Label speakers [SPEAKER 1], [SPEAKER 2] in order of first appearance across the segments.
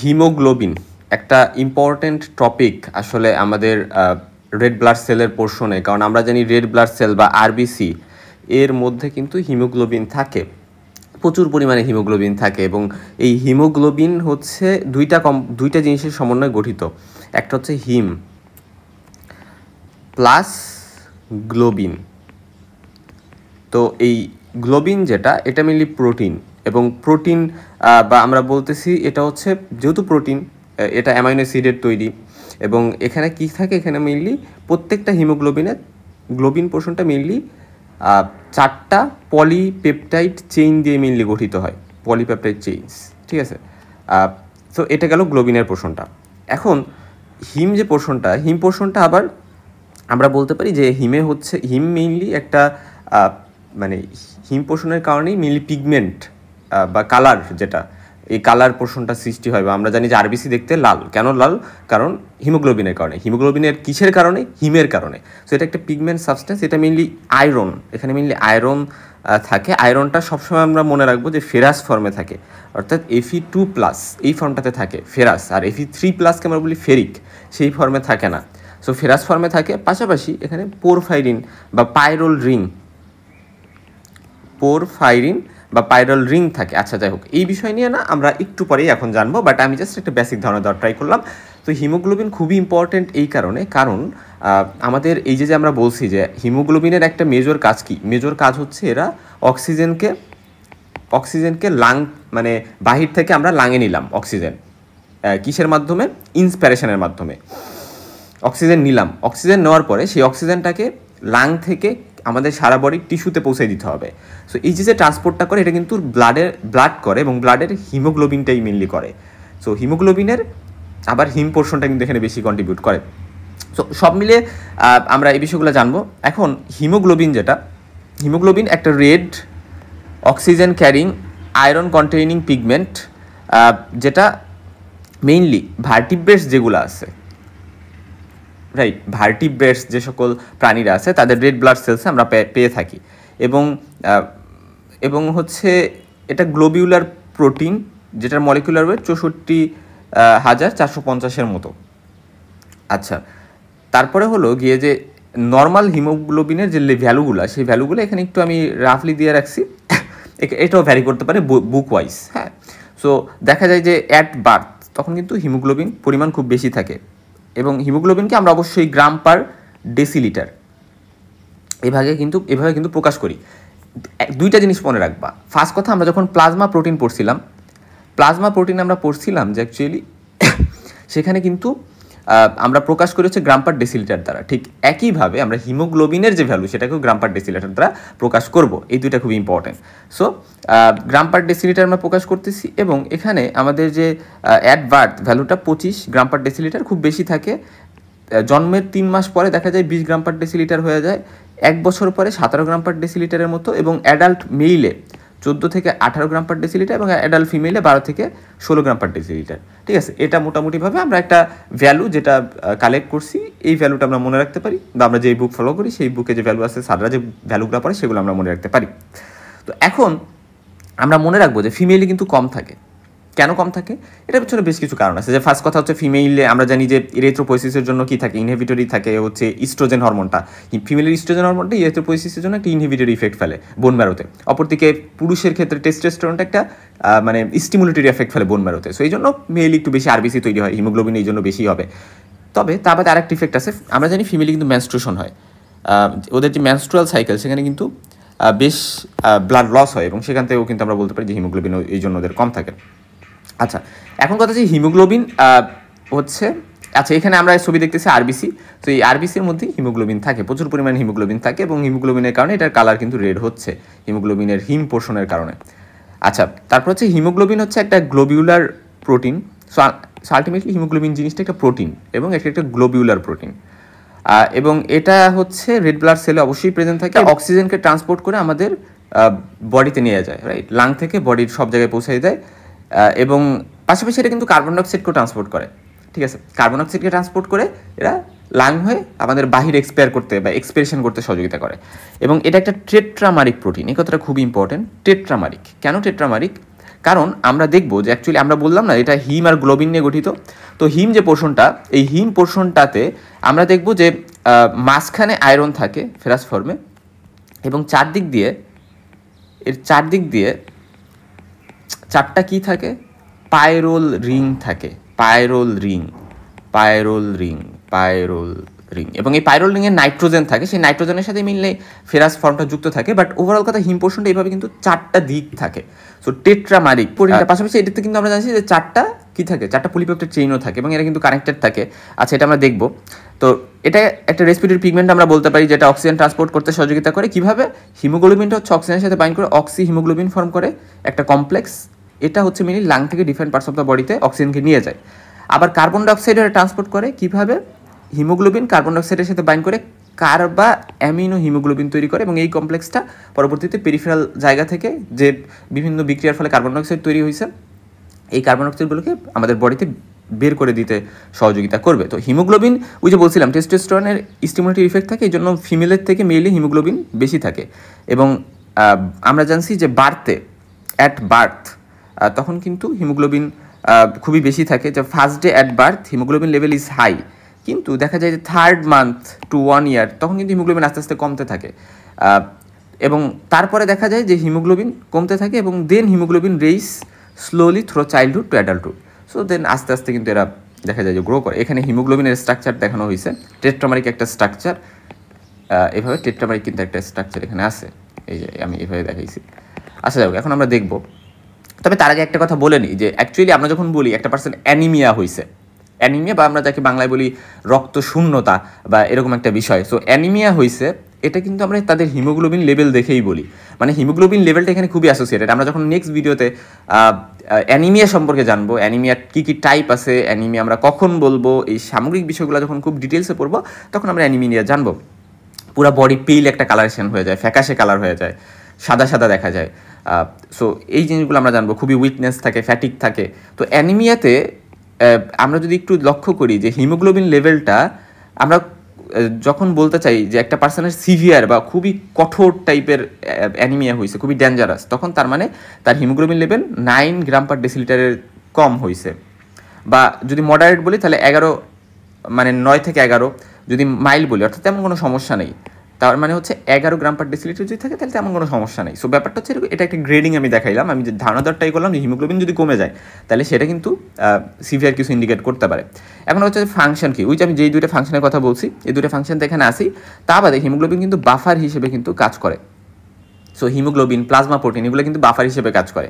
[SPEAKER 1] Haemoglobin একটা important topic আসলে আমাদের রেড ব্লাড সেলের পোর্শনে, কারণ আমরা জানি রেড ব্লাড সেল বা আরবিসি এর মধ্যে কিন্তু হিমোগ্লোবিন থাকে, প্রচুর পরিমাণে হিমোগ্লোবিন থাকে। এবং এই হিমোগ্লোবিন হচ্ছে দুইটা জিনিসের সমন্বয়ে গঠিত। একটা হচ্ছে হিম প্লাস গ্লোবিন। তো এই গ্লোবিন যেটা, এটা মেনলি প্রোটিন, এবং প্রোটিন বা আমরা বলতেছি এটা হচ্ছে যেহেতু প্রোটিন, এটা অ্যামাইনো অ্যাসিডের তৈরি। এবং এখানে কি থাকে, এখানে মেনলি প্রত্যেকটা হিমোগ্লোবিনের গ্লোবিন পোর্শনটা মেনলি 4টা পলিপেপটাইড চেইন দিয়ে মেনলি গঠিত হয়, পলিপেপটাইড চেইনস, ঠিক আছে। তো এটা গেল গ্লোবিনের পোর্শনটা। এখন হিম পোর্শনটা আবার আমরা বলতে পারি যে হিম মেইনলি একটা মানে হিম পোষণের কারণেই মেনলি পিগমেন্ট বা কালার, যেটা এই কালার পোর্শনটা সৃষ্টি হয়। বা আমরা জানি যে আরবিসি দেখতে লাল, কেন লাল? কারণ হিমোগ্লোবিনের কারণে। হিমোগ্লোবিনের কিসের কারণে? হিমের কারণে। সো এটা একটা পিগমেন্ট সাবস্টেন্স, এটা মেনলি আয়রন, এখানে মেনলি আয়রন থাকে। আয়রনটা সবসময় আমরা মনে রাখবো যে ফেরাস ফর্মে থাকে, অর্থাৎ Fe2+ এই ফর্মটাতে থাকে ফেরাস, আর Fe3+কে আমরা বলি ফেরিক, সেই ফর্মে থাকে না। সো ফেরাস ফর্মে থাকে। পাশাপাশি এখানে পোরফাইরিন বা পাইরোল রিং থাকে। আচ্ছা, যাই হোক, এই বিষয় নিয়ে না আমরা একটু পরেই এখন জানবো, বাট আমি জাস্ট একটা বেসিক ধারণা দেওয়ার ট্রাই করলাম। তো হিমোগ্লোবিন খুবই ইম্পর্টেন্ট এই কারণে, কারণ আমাদের এই যে আমরা বলছি যে হিমোগ্লোবিনের একটা মেজর কাজ কি? মেজর কাজ হচ্ছে এরা অক্সিজেনকে লাং, মানে বাহির থেকে আমরা লাঙে নিলাম অক্সিজেন, কিসের মাধ্যমে? ইন্সপিরেশনের মাধ্যমে অক্সিজেন নিলাম। অক্সিজেন নেওয়ার পরে সেই অক্সিজেনটাকে লাং থেকে আমাদের সারা বডির টিস্যুতে পৌঁছে দিতে হবে। সো এই যে ট্রান্সপোর্টটা করে, এটা কিন্তু ব্লাড করে, এবং ব্লাডের হিমোগ্লোবিনটাই মেনলি করে। সো হিমোগ্লোবিনের আবার হিম পোর্শনটা কিন্তু এখানে বেশি কন্ট্রিবিউট করে। সো সব মিলে আমরা এই বিষয়গুলো জানবো। এখন হিমোগ্লোবিন একটা red oxygen carrying iron containing pigment, যেটা মেইনলি ভার্টিব্রেটস যেগুলো আছে, রাইট, ভার্টিব্রেটস যে সকল প্রাণীরা আছে তাদের রেড ব্লাড সেলসে আমরা পেয়ে থাকি। এবং হচ্ছে এটা গ্লোবিউলার প্রোটিন, যেটার মলিকুলার ওয়েট 64,450-এর মতো। আচ্ছা, তারপরে হলো গিয়ে যে নর্মাল হিমোগ্লোবিনের যে ভ্যালুগুলো, সেই ভ্যালুগুলো এখানে একটু আমি রাফলি দিয়ে রাখছি। এটাও ভ্যারি করতে পারে বুক ওয়াইজ, হ্যাঁ। সো দেখা যায় যে অ্যাট বার্থ তখন কিন্তু হিমোগ্লোবিন পরিমাণ খুব বেশি থাকে, এবং হিমোগ্লোবিনকে আমরা অবশ্যই গ্রাম পার ডেসিলিটার এভাবে কিন্তু প্রকাশ করি। দুইটা জিনিস মনে রাখবা। ফার্স্ট কথা, আমরা যখন প্লাজমা প্রোটিন আমরা পড়ছিলাম যে অ্যাকচুয়ালি সেখানে কিন্তু আমরা প্রকাশ করি হচ্ছে গ্রাম পার ডেসিলিটার দ্বারা। ঠিক একইভাবে আমরা হিমোগ্লোবিনের যে ভ্যালু, সেটাকেও গ্রাম পার ডেসিলিটার দ্বারা প্রকাশ করব। এই দুইটা খুবই ইম্পর্টেন্ট। সো গ্রাম পার ডেসিলিটার আমরা প্রকাশ করতেছি, এবং এখানে আমাদের যে অ্যাট বার্থ ভ্যালুটা 25 গ্রাম পার ডেসিলিটার, খুব বেশি থাকে। জন্মের 3 মাস পরে দেখা যায় 20 গ্রাম পার ডেসিলিটার হয়ে যায়, 1 বছর পরে 17 গ্রাম পার ডেসিলিটারের মতো, এবং অ্যাডাল্ট মেইলে 14 থেকে 18 গ্রাম পার ডেসিলিটার, এবং অ্যাডাল্ট ফিমেলে 12 থেকে 16 গ্রাম পার ডেসিলিটার। ঠিক আছে, এটা মোটামুটিভাবে আমরা একটা ভ্যালু যেটা কালেক্ট করছি, এই ভ্যালুটা আমরা মনে রাখতে পারি, বা আমরা যে বুক ফলো করি সেই বুকে যে ভ্যালু আছে, স্যাররা যে ভ্যালুগুলো পড়ে সেগুলো আমরা মনে রাখতে পারি। তো এখন আমরা মনে রাখবো যে ফিমেলে কিন্তু কম থাকে। কেন কম থাকে? এটার পিছনে বেশ কিছু কারণ আছে। যে ফার্স্ট কথা হচ্ছে, ফিমেইলে আমরা জানি যে ইরেথ্রোপোয়েসিসের জন্য কি থাকে, ইনহিবিটরি থাকে হচ্ছে ইস্ট্রোজেন হরমোনটা। ফিমেলের ইস্ট্রোজেন হরমোনটা ইরেথ্রোপোয়েসিসের জন্য একটা ইনহিবিটরি ইফেক্ট ফেলে বোন ম্যারোতে। অপরদিকে পুরুষের ক্ষেত্রে টেস্টোস্টেরনটা একটা মানে স্টিমুলেটরি এফেক্ট ফেলে বোন ম্যারোতে। সো এই জন্য মেল একটু বেশি আরবিসি তৈরি হয়, হিমোগ্লোবিন এই জন্য বেশি হবে। তবে তার বাদে আরেকটা ইফেক্ট আছে। আমরা জানি ফিমেলে কিন্তু মেনস্ট্রুয়েশন হয়, ওদের যে মেনস্ট্রুয়াল সাইকেল, সেখানে কিন্তু বেশ ব্লাড লস হয়, এবং সেখান থেকেও কিন্তু আমরা বলতে পারি যে হিমোগ্লোবিন এই জন্য ওদের কম থাকে। আচ্ছা, এখন কথা যে হিমোগ্লোবিন হচ্ছে, আচ্ছা এখানে আমরা ছবি দেখতেছি আরবিসি। তো এই আরবিসির মধ্যে হিমোগ্লোবিন থাকে, প্রচুর পরিমাণে হিমোগ্লোবিন থাকে, এবং হিমোগ্লোবিনের কারণে এটার কালার কিন্তু রেড হচ্ছে, হিমোগ্লোবিনের হিম পোর্শনের কারণে। আচ্ছা, তারপর হচ্ছে হিমোগ্লোবিন হচ্ছে একটা globular protein. So ultimately haemoglobin জিনিসটা একটা প্রোটিন, এবং একটা গ্লোবিউলার প্রোটিন, এবং এটা হচ্ছে রেড ব্লাড সেলে অবশ্যই প্রেজেন্ট থাকে। অক্সিজেনকে ট্রান্সপোর্ট করে আমাদের বডিতে নিয়ে যায়, রাইট, লাং থেকে বডির সব জায়গায় পৌঁছে দেয়। এবং পাশাপাশি এটা কিন্তু কার্বন ডাইঅক্সাইডকেও ট্রান্সপোর্ট করে। ঠিক আছে, কার্বন ডাইঅক্সাইডকে ট্রান্সপোর্ট করে এরা লাং হয়ে আমাদের বাহির এক্সপায়ার করতে বা এক্সপিরেশন করতে সহযোগিতা করে। এবং এটা একটা টেট্রামারিক প্রোটিন, এই কথাটা খুবই ইম্পর্টেন্ট। টেট্রামারিক, কেন টেট্রামারিক? কারণ আমরা দেখব যে অ্যাকচুয়ালি আমরা বললাম না এটা হিম আর গ্লোবিন নিয়ে গঠিত। তো হিম যে পোর্শনটা, এই হিম পোর্শনটাতে আমরা দেখব যে মাঝখানে আয়রন থাকে ফেরাস ফর্মে, এবং চারদিক দিয়ে চারটা কি থাকে, পাইরোল রিং থাকে, পাইরোল রিং। এবং এই পাইরোল রিংয়ে নাইট্রোজেন থাকে, সেই নাইট্রোজেনের সাথে মিললে ফেরাস ফর্মটা যুক্ত থাকে। বাট ওভারঅল কথা হিম পোর্শনটা এইভাবে কিন্তু চারটা দিক থাকে। সো টেট্রামারিক প্রোটিনটার পাশাপাশি এটাতে কিন্তু আমরা জানছি যে চারটা কি থাকে, চারটা পলিপেপটাইড চেইনও থাকে এবং এরা কিন্তু কানেক্টেড থাকে। আচ্ছা, এটা আমরা দেখব। তো এটা একটা রেসপিরেটরি পিগমেন্ট আমরা বলতে পারি, যেটা অক্সিজেন ট্রান্সপোর্ট করতে সহযোগিতা করে। কিভাবে? হিমোগ্লোবিনটা হচ্ছে অক্সিজেনের সাথে বাইন্ড করে অক্সি হিমোগ্লোবিন ফর্ম করে একটা কমপ্লেক্স। এটা হচ্ছে মেনলি লাং থেকে ডিফারেন্ট পার্টস অফ দ্য বডিতে অক্সিজেনকে নিয়ে যায়। আবার কার্বন ডাইঅক্সাইডের ট্রান্সপোর্ট করে কিভাবে? হিমোগ্লোবিন কার্বন ডাইঅক্সাইডের সাথে বাইন্ড করে কার্বা অ্যামিনো হিমোগ্লোবিন তৈরি করে, এবং এই কমপ্লেক্সটা পরবর্তীতে পেরিফেরাল জায়গা থেকে যে বিভিন্ন বিক্রিয়ার ফলে কার্বন ডাইঅক্সাইড তৈরি হয়েছে, এই কার্বন ডাইঅক্সাইডগুলোকে আমাদের বডিতে বের করে দিতে সহযোগিতা করবে। তো হিমোগ্লোবিন, ওই যে বলছিলাম টেস্টোস্টেরনের স্টিমুলেটরি ইফেক্ট থাকে, এই জন্য ফিমেলের থেকে মেলে হিমোগ্লোবিন বেশি থাকে। এবং আমরা জানছি যে অ্যাট বার্থ তখন কিন্তু হিমোগ্লোবিন খুবই বেশি থাকে, যে first day at birth haemoglobin level is high, কিন্তু দেখা যায় যে 3rd month to 1 year তখন কিন্তু হিমোগ্লোবিন আস্তে আস্তে কমতে থাকে, এবং তারপরে দেখা যায় যে হিমোগ্লোবিন কমতে থাকে, এবং then haemoglobin raise slowly through childhood to adulthood. So then আস্তে আস্তে কিন্তু এরা দেখা যায় যে গ্রো করে। এখানে হিমোগ্লোবিনের স্ট্রাকচার দেখানো হয়েছে, টেট্রামারিক একটা স্ট্রাকচার, এভাবে টেট্রামারিক কিন্তু একটা স্ট্রাকচার এখানে আছে, এই যে আমি এভাবে দেখাইছি। আচ্ছা যাক, এখন আমরা দেখব। তবে তার আগে একটা কথা বলে নিই যে অ্যাকচুয়ালি আমরা যখন বলি একটা পার্সন অ্যানিমিয়া হয়েছে, অ্যানিমিয়া বা আমরা যাকে বাংলায় বলি রক্ত শূন্যতা বা এরকম একটা বিষয়, সো অ্যানিমিয়া হয়েছে, এটা কিন্তু আমরা তাদের হিমোগ্লোবিন লেভেল দেখেই বলি। মানে হিমোগ্লোবিন লেভেলটা এখানে খুবই অ্যাসোসিয়েটেড। আমরা যখন নেক্সট ভিডিওতে অ্যানিমিয়া সম্পর্কে জানবো, অ্যানিমিয়ার কী কী টাইপ আছে, অ্যানিমিয়া আমরা কখন বলবো, এই সামগ্রিক বিষয়গুলো যখন খুব ডিটেলসে পড়বো, তখন আমরা অ্যানিমিয়া জানবো। পুরো বডি পেইল একটা কালারেশন হয়ে যায়, ফ্যাকাশে কালার হয়ে যায়, সাদা সাদা দেখা যায়। সো এই জিনিসগুলো আমরা জানবো। খুবই উইকনেস থাকে, ফ্যাটিক থাকে। তো অ্যানিমিয়াতে আমরা যদি একটু লক্ষ্য করি যে হিমোগ্লোবিন লেভেলটা আমরা যখন বলতে চাই যে একটা পার্সনের সিভিয়ার বা খুবই কঠোর টাইপের অ্যানিমিয়া হয়েছে, খুবই ডেঞ্জারাস, তখন তার মানে তার হিমোগ্লোবিন লেভেল 9 গ্রাম পার ডেসিলিটারের কম হয়েছে। বা যদি মডারেট বলি তাহলে 11, মানে 9 থেকে 11। যদি মাইল বলি অর্থাৎ তেমন কোনো সমস্যা নেই, তার মানে হচ্ছে 11 গ্রাম পার ডেসিলিটার যদি থাকে তাহলে তেমন কোনো সমস্যা নেই। সো ব্যাপারটা হচ্ছে এটা একটা গ্রেডিং আমি দেখাইলাম। আমি যে ধারণাদারটাই করলাম যে হিমোগ্লোবিন যদি কমে যায় তাহলে সেটা কিন্তু সিভিয়ার কিছু ইন্ডিকেট করতে পারে। এখন হচ্ছে ফাংশন কি, ওই যে আমি যেই দুইটা ফাংশনের কথা বলছি, এই দুটো ফাংশন তো এখানে আসি। তা বাদে হিমোগ্লোবিন কিন্তু বাফার হিসেবে কিন্তু কাজ করে। সো হিমোগ্লোবিন, প্লাজমা প্রোটিন, এগুলো কিন্তু বাফার হিসেবে কাজ করে,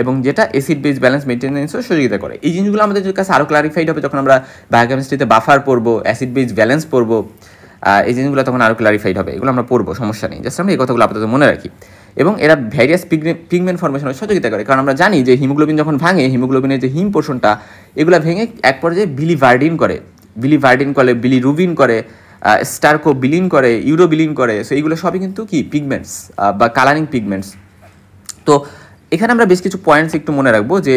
[SPEAKER 1] এবং যেটা অ্যাসিড বেস ব্যালেন্স মেনটেন্যান্সও সহযোগিতা করে। এই জিনিসগুলো আমাদের কাছে আরও ক্লারিফাইড হবে যখন আমরা বায়োকেমিস্ট্রিতে বাফার পড়বো, অ্যাসিড বেস ব্যালেন্স পড়বো, এই জিনিসগুলো তখন আরও ক্লারিফাইড হবে। এগুলো আমরা পড়বো, সমস্যা নেই, জাস্ট আমরা এই কথাগুলো আপাতত মনে রাখি। এবং এরা ভ্যারিয়াস পিগমেন্ট ফর্মেশনে সহযোগিতা করে, কারণ আমরা জানি যে হিমোগ্লোবিন যখন ভাঙে, হিমোগ্লোবিনের যে হিম পোর্শনটা এগুলো ভেঙে এক পর্যায়ে বিলিভার্ডিন করে, বিলিরুবিন করে, স্টারকোবিলিন করে, ইউরোবিলিন করে। সো এইগুলো সবই কিন্তু কি পিগমেন্টস বা কালারিং পিগমেন্টস। তো এখানে আমরা বেশ কিছু পয়েন্টস একটু মনে রাখবো যে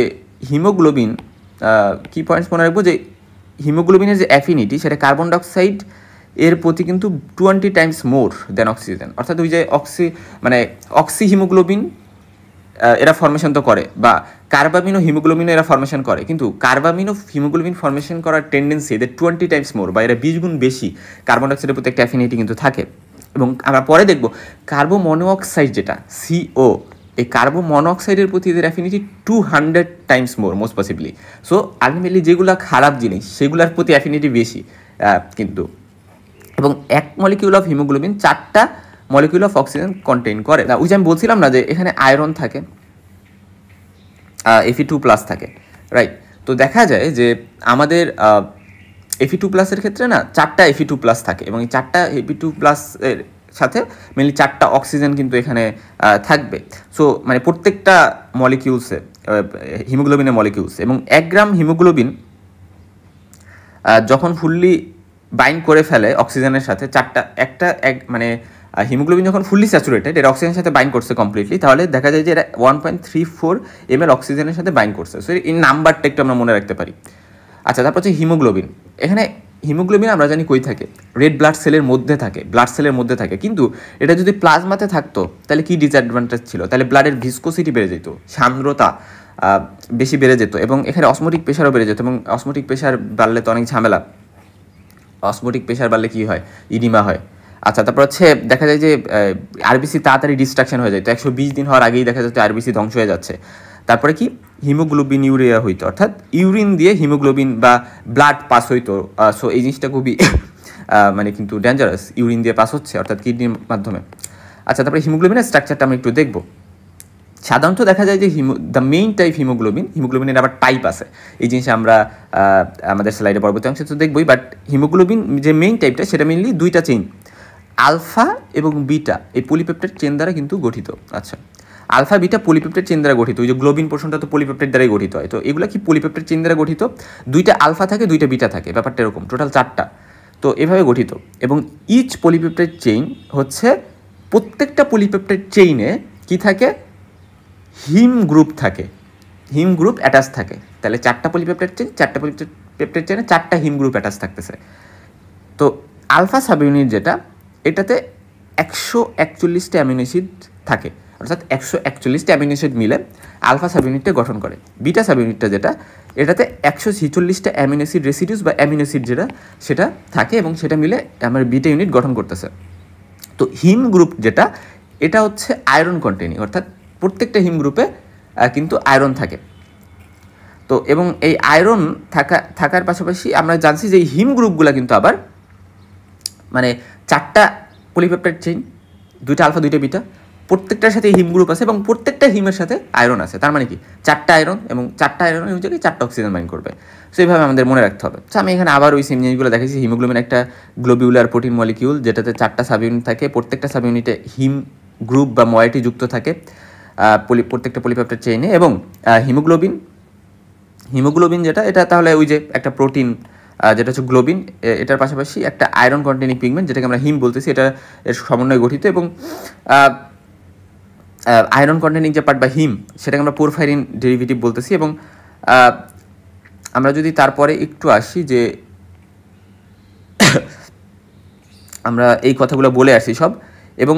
[SPEAKER 1] হিমোগ্লোবিন, কি পয়েন্টস মনে রাখবো যে হিমোগ্লোবিনের যে অ্যাফিনিটি সেটা কার্বন ডাইঅক্সাইড এর প্রতি কিন্তু 20 টাইমস মোর দেন অক্সিজেন। অর্থাৎ ওই যে অক্সি হিমোগ্লোবিন এরা ফর্মেশন তো করে, বা কার্বামিনো হিমোগ্লোবিনও এরা ফর্মেশন করে, কিন্তু কার্বামিনো হিমোগ্লোবিন ফর্মেশন করার টেন্ডেন্সি এদের 20 টাইমস মোর, বা এরা 20 গুণ বেশি কার্বন ডাইঅক্সাইডের প্রতি একটা অ্যাফিনিটি কিন্তু থাকে। এবং আমরা পরে দেখব কার্বোমনোঅক্সাইড যেটা CO, এই কার্বন মনোঅক্সাইডের প্রতি এদের affinity 200 times more most possibly. So ultimately যেগুলো খারাপ জিনিস সেগুলোর প্রতি অ্যাফিনিটি বেশি কিন্তু। এবং এক মলিকিউল অফ হিমোগ্লোবিন 4টা মলিকিউল অফ অক্সিজেন কন্টেইন করে। ওই যে আমি বলছিলাম না যে এখানে আয়রন থাকে, Fe2+ থাকে, রাইট? তো দেখা যায় যে আমাদের Fe2+ এর ক্ষেত্রে না 4টা Fe2+ থাকে, এবং এই 4টা Fe2+ এর সাথে মেনলি 4টা অক্সিজেন কিন্তু এখানে থাকবে। সো মানে প্রত্যেকটা মলিকিউলসে, হিমোগ্লোবিনের মলিকিউলস, এবং 1 গ্রাম হিমোগ্লোবিন যখন ফুললি বাইন্ড করে ফেলে অক্সিজেনের সাথে, মানে হিমোগ্লোবিন যখন ফুললি স্যাচুরেটেড, এটা অক্সিজেনের সাথে বাইন্ড করছে কমপ্লিটলি, তাহলে দেখা যায় যে এটা 1.34 ml অক্সিজেনের সাথে বাইন্ড করছে। সো এই নাম্বারটা একটু আমরা মনে রাখতে পারি। আচ্ছা, তারপর হচ্ছে হিমোগ্লোবিন। এখানে হিমোগ্লোবিন আমরা জানি কই থাকে, রেড ব্লাড সেলের মধ্যে থাকে, ব্লাড সেলের মধ্যে থাকে। কিন্তু এটা যদি প্লাজমাতে থাকতো তাহলে কি ডিসঅ্যাডভান্টেজ ছিল, তাহলে ব্লাডের ভিসকোসিটি বেড়ে যেত, সান্দ্রতা বেশি বেড়ে যেত, এবং এখানে অসমোটিক প্রেশারও বেড়ে যেত, এবং অসমোটিক প্রেশার বাড়লে তো অনেক ঝামেলা। অসমোটিক প্রেশার বাড়লে কী হয়, ইডিমা হয়। আচ্ছা, তারপর হচ্ছে দেখা যায় যে আরবিসি তাড়াতাড়ি ডিস্ট্রাকশন হয়ে যায়, তো 120 দিন হওয়ার আগেই দেখা যাচ্ছে আরবিসি ধ্বংস হয়ে যাচ্ছে। তারপরে কি হিমোগ্লোবিন ইউরিয়া হইতো, অর্থাৎ ইউরিন দিয়ে হিমোগ্লোবিন বা ব্লাড পাস হইতো। সো এই জিনিসটা খুবই মানে কিন্তু ডেঞ্জারাস, ইউরিন দিয়ে পাস হচ্ছে অর্থাৎ কিডনির মাধ্যমে। আচ্ছা, তারপরে হিমোগ্লোবিনের স্ট্রাকচারটা আমরা একটু দেখব। সাধারণত দেখা যায় যে দ্য মেইন টাইপ হিমোগ্লোবিনের আবার টাইপ আছে, এই জিনিস আমরা আমাদের স্লাইডে পরবর্তী অংশে তো দেখবই। বাট হিমোগ্লোবিন যে মেইন টাইপটা সেটা মেইনলি দুইটা চেইন, আলফা এবং বিটা, এই পলিপেপটাইড চেইন দ্বারা কিন্তু গঠিত। আচ্ছা, আলফা বিটা পলিপেপটাইড চেইন দ্বারা গঠিত। ওই যে গ্লোবিন পোর্শনটা তো পলিপেপটাইড দ্বারাই গঠিত হয়, তো এগুলো কি পলিপেপটাইড চেইন দ্বারা গঠিত। দুইটা আলফা থাকে, দুইটা বিটা থাকে, ব্যাপারটা এরকম, টোটাল 4টা, তো এভাবে গঠিত। এবং ইচ পলিপেপটাইড চেইন হচ্ছে, প্রত্যেকটা পলিপেপটাইড চেইনে কি থাকে, হিম গ্রুপ থাকে, হিম গ্রুপ অ্যাটাচ থাকে। তাহলে 4টা পলিপেপটাইড চেইন, 4টা পলিপেপটাইড চেইনে 4টা হিম গ্রুপ অ্যাটাচ থাকতেছে। তো আলফা সাবইউনিট যেটা, এটাতে 141টা অ্যামিনো অ্যাসিড থাকে, অর্থাৎ 141টা অ্যামিনো অ্যাসিড মিলে আলফা সাবইউনিটটা গঠন করে। বিটা সাবইউনিটটা যেটা, এটাতে 146টা অ্যামিনো অ্যাসিড রেসিডিউস বা অ্যামিনো অ্যাসিড যেটা সেটা থাকে, এবং সেটা মিলে আমার বিটা ইউনিট গঠন করতেছে। তো হিম গ্রুপ যেটা, এটা হচ্ছে আয়রন কন্টেনিং, অর্থাৎ প্রত্যেকটা হিম গ্রুপে কিন্তু আয়রন থাকে। তো এবং এই আয়রন থাকার পাশাপাশি আমরা জানছি যে এই হিম গ্রুপগুলো কিন্তু আবার মানে 4টা পলিপেপটাইড চেইন, 2টা আলফা 2টা বিটা, প্রত্যেকটার সাথে হিম গ্রুপ আছে এবং প্রত্যেকটা হিমের সাথে আয়রন আছে। তার মানে কি 4টা আয়রন, এবং 4টা আয়রন ওই জায়গায় 4টা অক্সিজেন বাইন্ড করবে। সো এইভাবে আমাদের মনে রাখতে হবে। আমি এখানে আবার ওই সেম জিনিসগুলো দেখেছি। হিমোগ্লোবিন একটা গ্লোবিউলার প্রোটিন মলিকিউল, যেটাতে 4টা সাবইউনিট থাকে, প্রত্যেকটা সাবইউনিটে হিম গ্রুপ বা ময়েটি যুক্ত থাকে প্রত্যেকটা পলিপেপটাইড চেইনে। এবং হিমোগ্লোবিন যেটা, এটা তাহলে ওই যে একটা প্রোটিন যেটা হচ্ছে গ্লোবিন, এটার পাশাপাশি একটা আয়রন কন্টেনিং পিগমেন্ট যেটাকে আমরা হিম বলতেছি, এটা এর সমন্বয়ে গঠিত। এবং আয়রন কন্টেনিং যে পার্ট বা হিম, সেটাকে আমরা পোরফাইরিন ডেরিভেটিভ বলতেছি। এবং আমরা যদি তারপরে একটু আসি যে আমরা এই কথাগুলো বলে আসি সব, এবং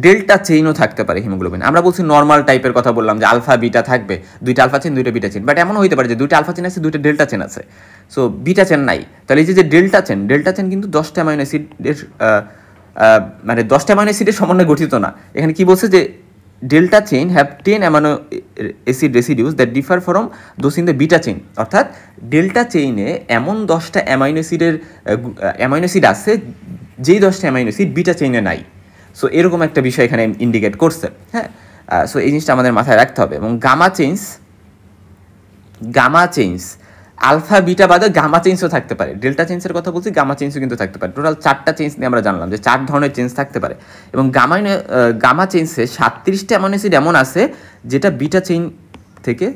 [SPEAKER 1] ডেল্টা চেইনও থাকতে পারে হিমোগ্লোবিন। আমরা বলছি নর্মাল টাইপের কথা বললাম যে আলফা বিটা থাকবে, 2টা আলফা চেন 2টা বিটা চেন, বাট এমনও হতে পারে যে 2টা আলফা চেন আছে 2টা ডেল্টা চেন আছে, সো বিটা চেন নাই। তাহলে এই যে ডেল্টা চেন কিন্তু 10টা অ্যামাইনো অ্যাসিডের মানে 10টা অ্যামাইনো অ্যাসিডের সমন্বয়ে গঠিত না। এখানে কি বলছে যে delta chain have 10 amino acid residues that differ from those in the beta chain, অর্থাৎ ডেল্টা চেইনে এমন 10টা অ্যামাইনো অ্যাসিড আছে যেই 10টা অ্যামাইনো অ্যাসিড বিটা চেইনে নাই। সো এরকম একটা বিষয় এখানে ইন্ডিকেট করছে। হ্যাঁ, সো এই জিনিসটা আমাদের মাথায় রাখতে হবে। এবং গামা চেইনস আলফা বিটা বাদে গামা চেইনসও থাকতে পারে। ডেল্টা চেইনসের কথা বলছি, গামা চেইনসও কিন্তু থাকতে পারে। টোটাল 4টা চেইনস নিয়ে আমরা জানলাম যে 4 ধরনের চেইনস থাকতে পারে। এবং গামা চেইনসে 37টা অ্যামাইনো অ্যাসিড এমন আছে যেটা বিটা চেইন থেকে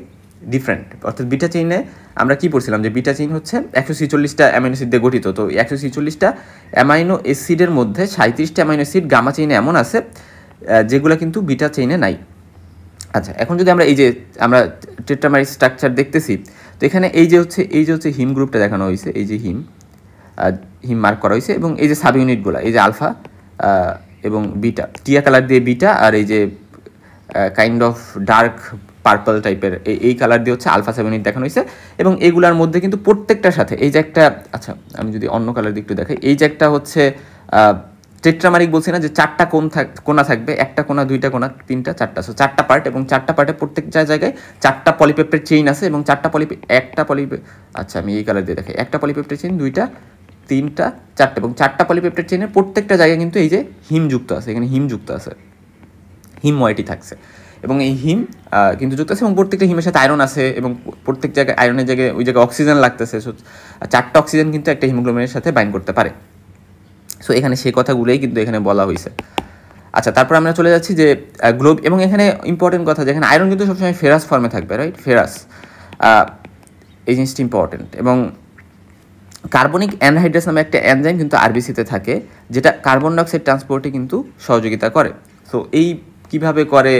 [SPEAKER 1] ডিফারেন্ট, অর্থাৎ বিটা চেইনে আমরা কি পড়ছিলাম যে বিটা চেইন হচ্ছে 146টা অ্যামাইনো অ্যাসিড দিয়ে গঠিত। তো 146টা অ্যামাইনো অ্যাসিডের মধ্যে 37টা অ্যামাইনো অ্যাসিড গামা চেইনে এমন আছে যেগুলো কিন্তু বিটা চেইনে নাই। আচ্ছা, এখন যদি আমরা এই যে আমরা টেট্রামারিক স্ট্রাকচার দেখতেছি, তো এখানে এই যে হচ্ছে হিম গ্রুপটা দেখানো হয়েছে, এই যে হিম মার্ক করা হয়েছে, এবং এই যে সাব ইউনিটগুলো, এই যে আলফা এবং বিটা, টিয়া কালার দিয়ে বিটা, আর এই যে কাইন্ড অফ ডার্ক পার্পল টাইপের এই কালার দিয়ে হচ্ছে আলফা সাব ইউনিট দেখানো হয়েছে। এবং এইগুলার মধ্যে কিন্তু প্রত্যেকটার সাথে এই যে একটা, আচ্ছা আমি যদি অন্য কালার দিয়ে একটু দেখাই, এই যে একটা হচ্ছে টেট্রামারিক বলছি না, যে 4টা কোণা থাকবে, একটা কোণা 2টা কোণা 3টা 4টা, সো 4টা পার্ট, এবং 4টা পার্টে প্রত্যেকটা জায়গায় 4টা পলিপেপটাইড চেইন আছে, এবং আচ্ছা আমি এই কালার দিয়ে দেখাই, একটা পলিপেপটাইড চেইন, 2টা 3টা 4টা, এবং 4টা পলিপেপটাইড চেইনের প্রত্যেকটা জায়গায় কিন্তু এই যে হিম যুক্ত আছে, এখানে হিম যুক্ত আছে, হিম ময়েটি থাকছে, এবং এই হিম কিন্তু যুক্ত আছে, এবং প্রত্যেকটা হিমের সাথে আয়রন আছে, এবং প্রত্যেক জায়গায় আয়রনের জায়গায় ওই জায়গায় অক্সিজেন লাগতেছে। সো 4টা অক্সিজেন কিন্তু একটা হিমোগ্লোবিনের সাথে বাইন্ড করতে পারে। সো এখানে সেই কথাগুলোই কিন্তু এখানে বলা হয়েছে। আচ্ছা, তারপর আমরা চলে যাচ্ছি যে এবং এখানে ইম্পর্টেন্ট কথা, যেখানে আয়রন কিন্তু সবসময় ফেরাস ফর্মে থাকবে, রাইট, ফেরাস, এই জিনিসটি ইম্পর্টেন্ট। এবং কার্বনিক অ্যানহাইড্রেস নামে একটা এনজাইম কিন্তু আরবিসিতে থাকে, যেটা কার্বন ডাইঅক্সাইড ট্রান্সপোর্টে কিন্তু সহযোগিতা করে। সো এই কীভাবে করে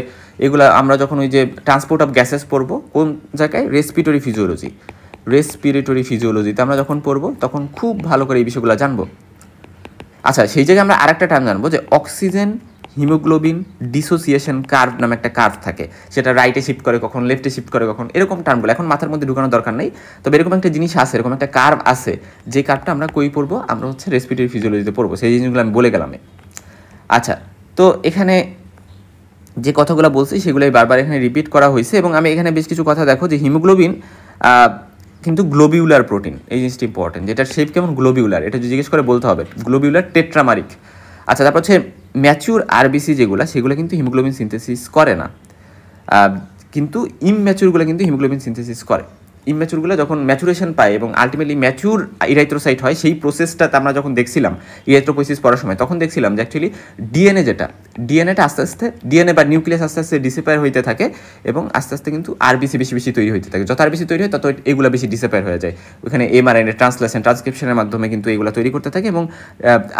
[SPEAKER 1] এগুলো আমরা যখন ওই যে ট্রান্সপোর্ট অফ গ্যাসেস পড়বো কোন জায়গায়, রেসপিরেটরি ফিজিওলজি, রেসপিরেটরি ফিজিওলজিতে আমরা যখন পড়বো তখন খুব ভালো করে এই বিষয়গুলো জানবো। আচ্ছা, সেই জায়গায় আমরা আরেকটা টার্ম জানবো যে অক্সিজেন হিমোগ্লোবিন ডিসোসিয়েশন কার্ভ নামে একটা কার্ভ থাকে, সেটা রাইটে শিফট করে কখন, লেফটে শিফট করে কখন, এরকম টার্মগুলো এখন মাথার মধ্যে ঢুকানোর দরকার নেই। তবে এরকম একটা জিনিস আছে, এরকম একটা কার্ভ আছে, যে কার্ভটা আমরা কই পড়বো, আমরা হচ্ছে রেসপিরেটরি ফিজিওলজিতে পড়বো। সেই জিনিসগুলো আমি বলে গেলাম। আচ্ছা, তো এখানে যে কথাগুলো বলছি সেগুলোই বারবার এখানে রিপিট করা হয়েছে, এবং আমি এখানে বেশ কিছু কথা দেখো যে হিমোগ্লোবিন কিন্তু গ্লোবিউলার প্রোটিন, এই জিনিসটা ইম্পর্টেন্ট, যেটার শেপ কেমন গ্লোবিউলার, এটা জিজ্ঞেস করে বলতে হবে, গ্লোবিউলার টেট্রামারিক। আচ্ছা, তারপর হচ্ছে ম্যাচিউর আরবিসি যেগুলো, সেগুলো কিন্তু হিমোগ্লোবিন সিনথেসিস করে না, কিন্তু ইমম্যাচিউরগুলো কিন্তু হিমোগ্লোবিন সিনথেসিস করে। ইমম্যাচিউরগুলো যখন ম্যাচুরেশন পায় এবং আলটিমেটলি ম্যাচিউর ইরাইথ্রোসাইট হয়, সেই প্রসেসটাতে আমরা যখন দেখছিলাম ইরাইথ্রোপোয়েসিস পড়ার সময়, তখন দেখছিলাম যে অ্যাকচুয়ালি ডিএনএটা আস্তে আস্তে ডিএনএ বা নিউক্লিয়াস আস্তে আস্তে ডিসেপায়ার হইতে থাকে, এবং আস্তে আস্তে কিন্তু আরবিসি বেশি বেশি তৈরি হইতে থাকে। যত আরবিসি তৈরি হয় তত এগুলো বেশি ডিসেপায়ার হয়ে যায়, ওখানে এমআরএনএ ট্রান্সক্রিপশনের মাধ্যমে কিন্তু এগুলো তৈরি করতে থাকে, এবং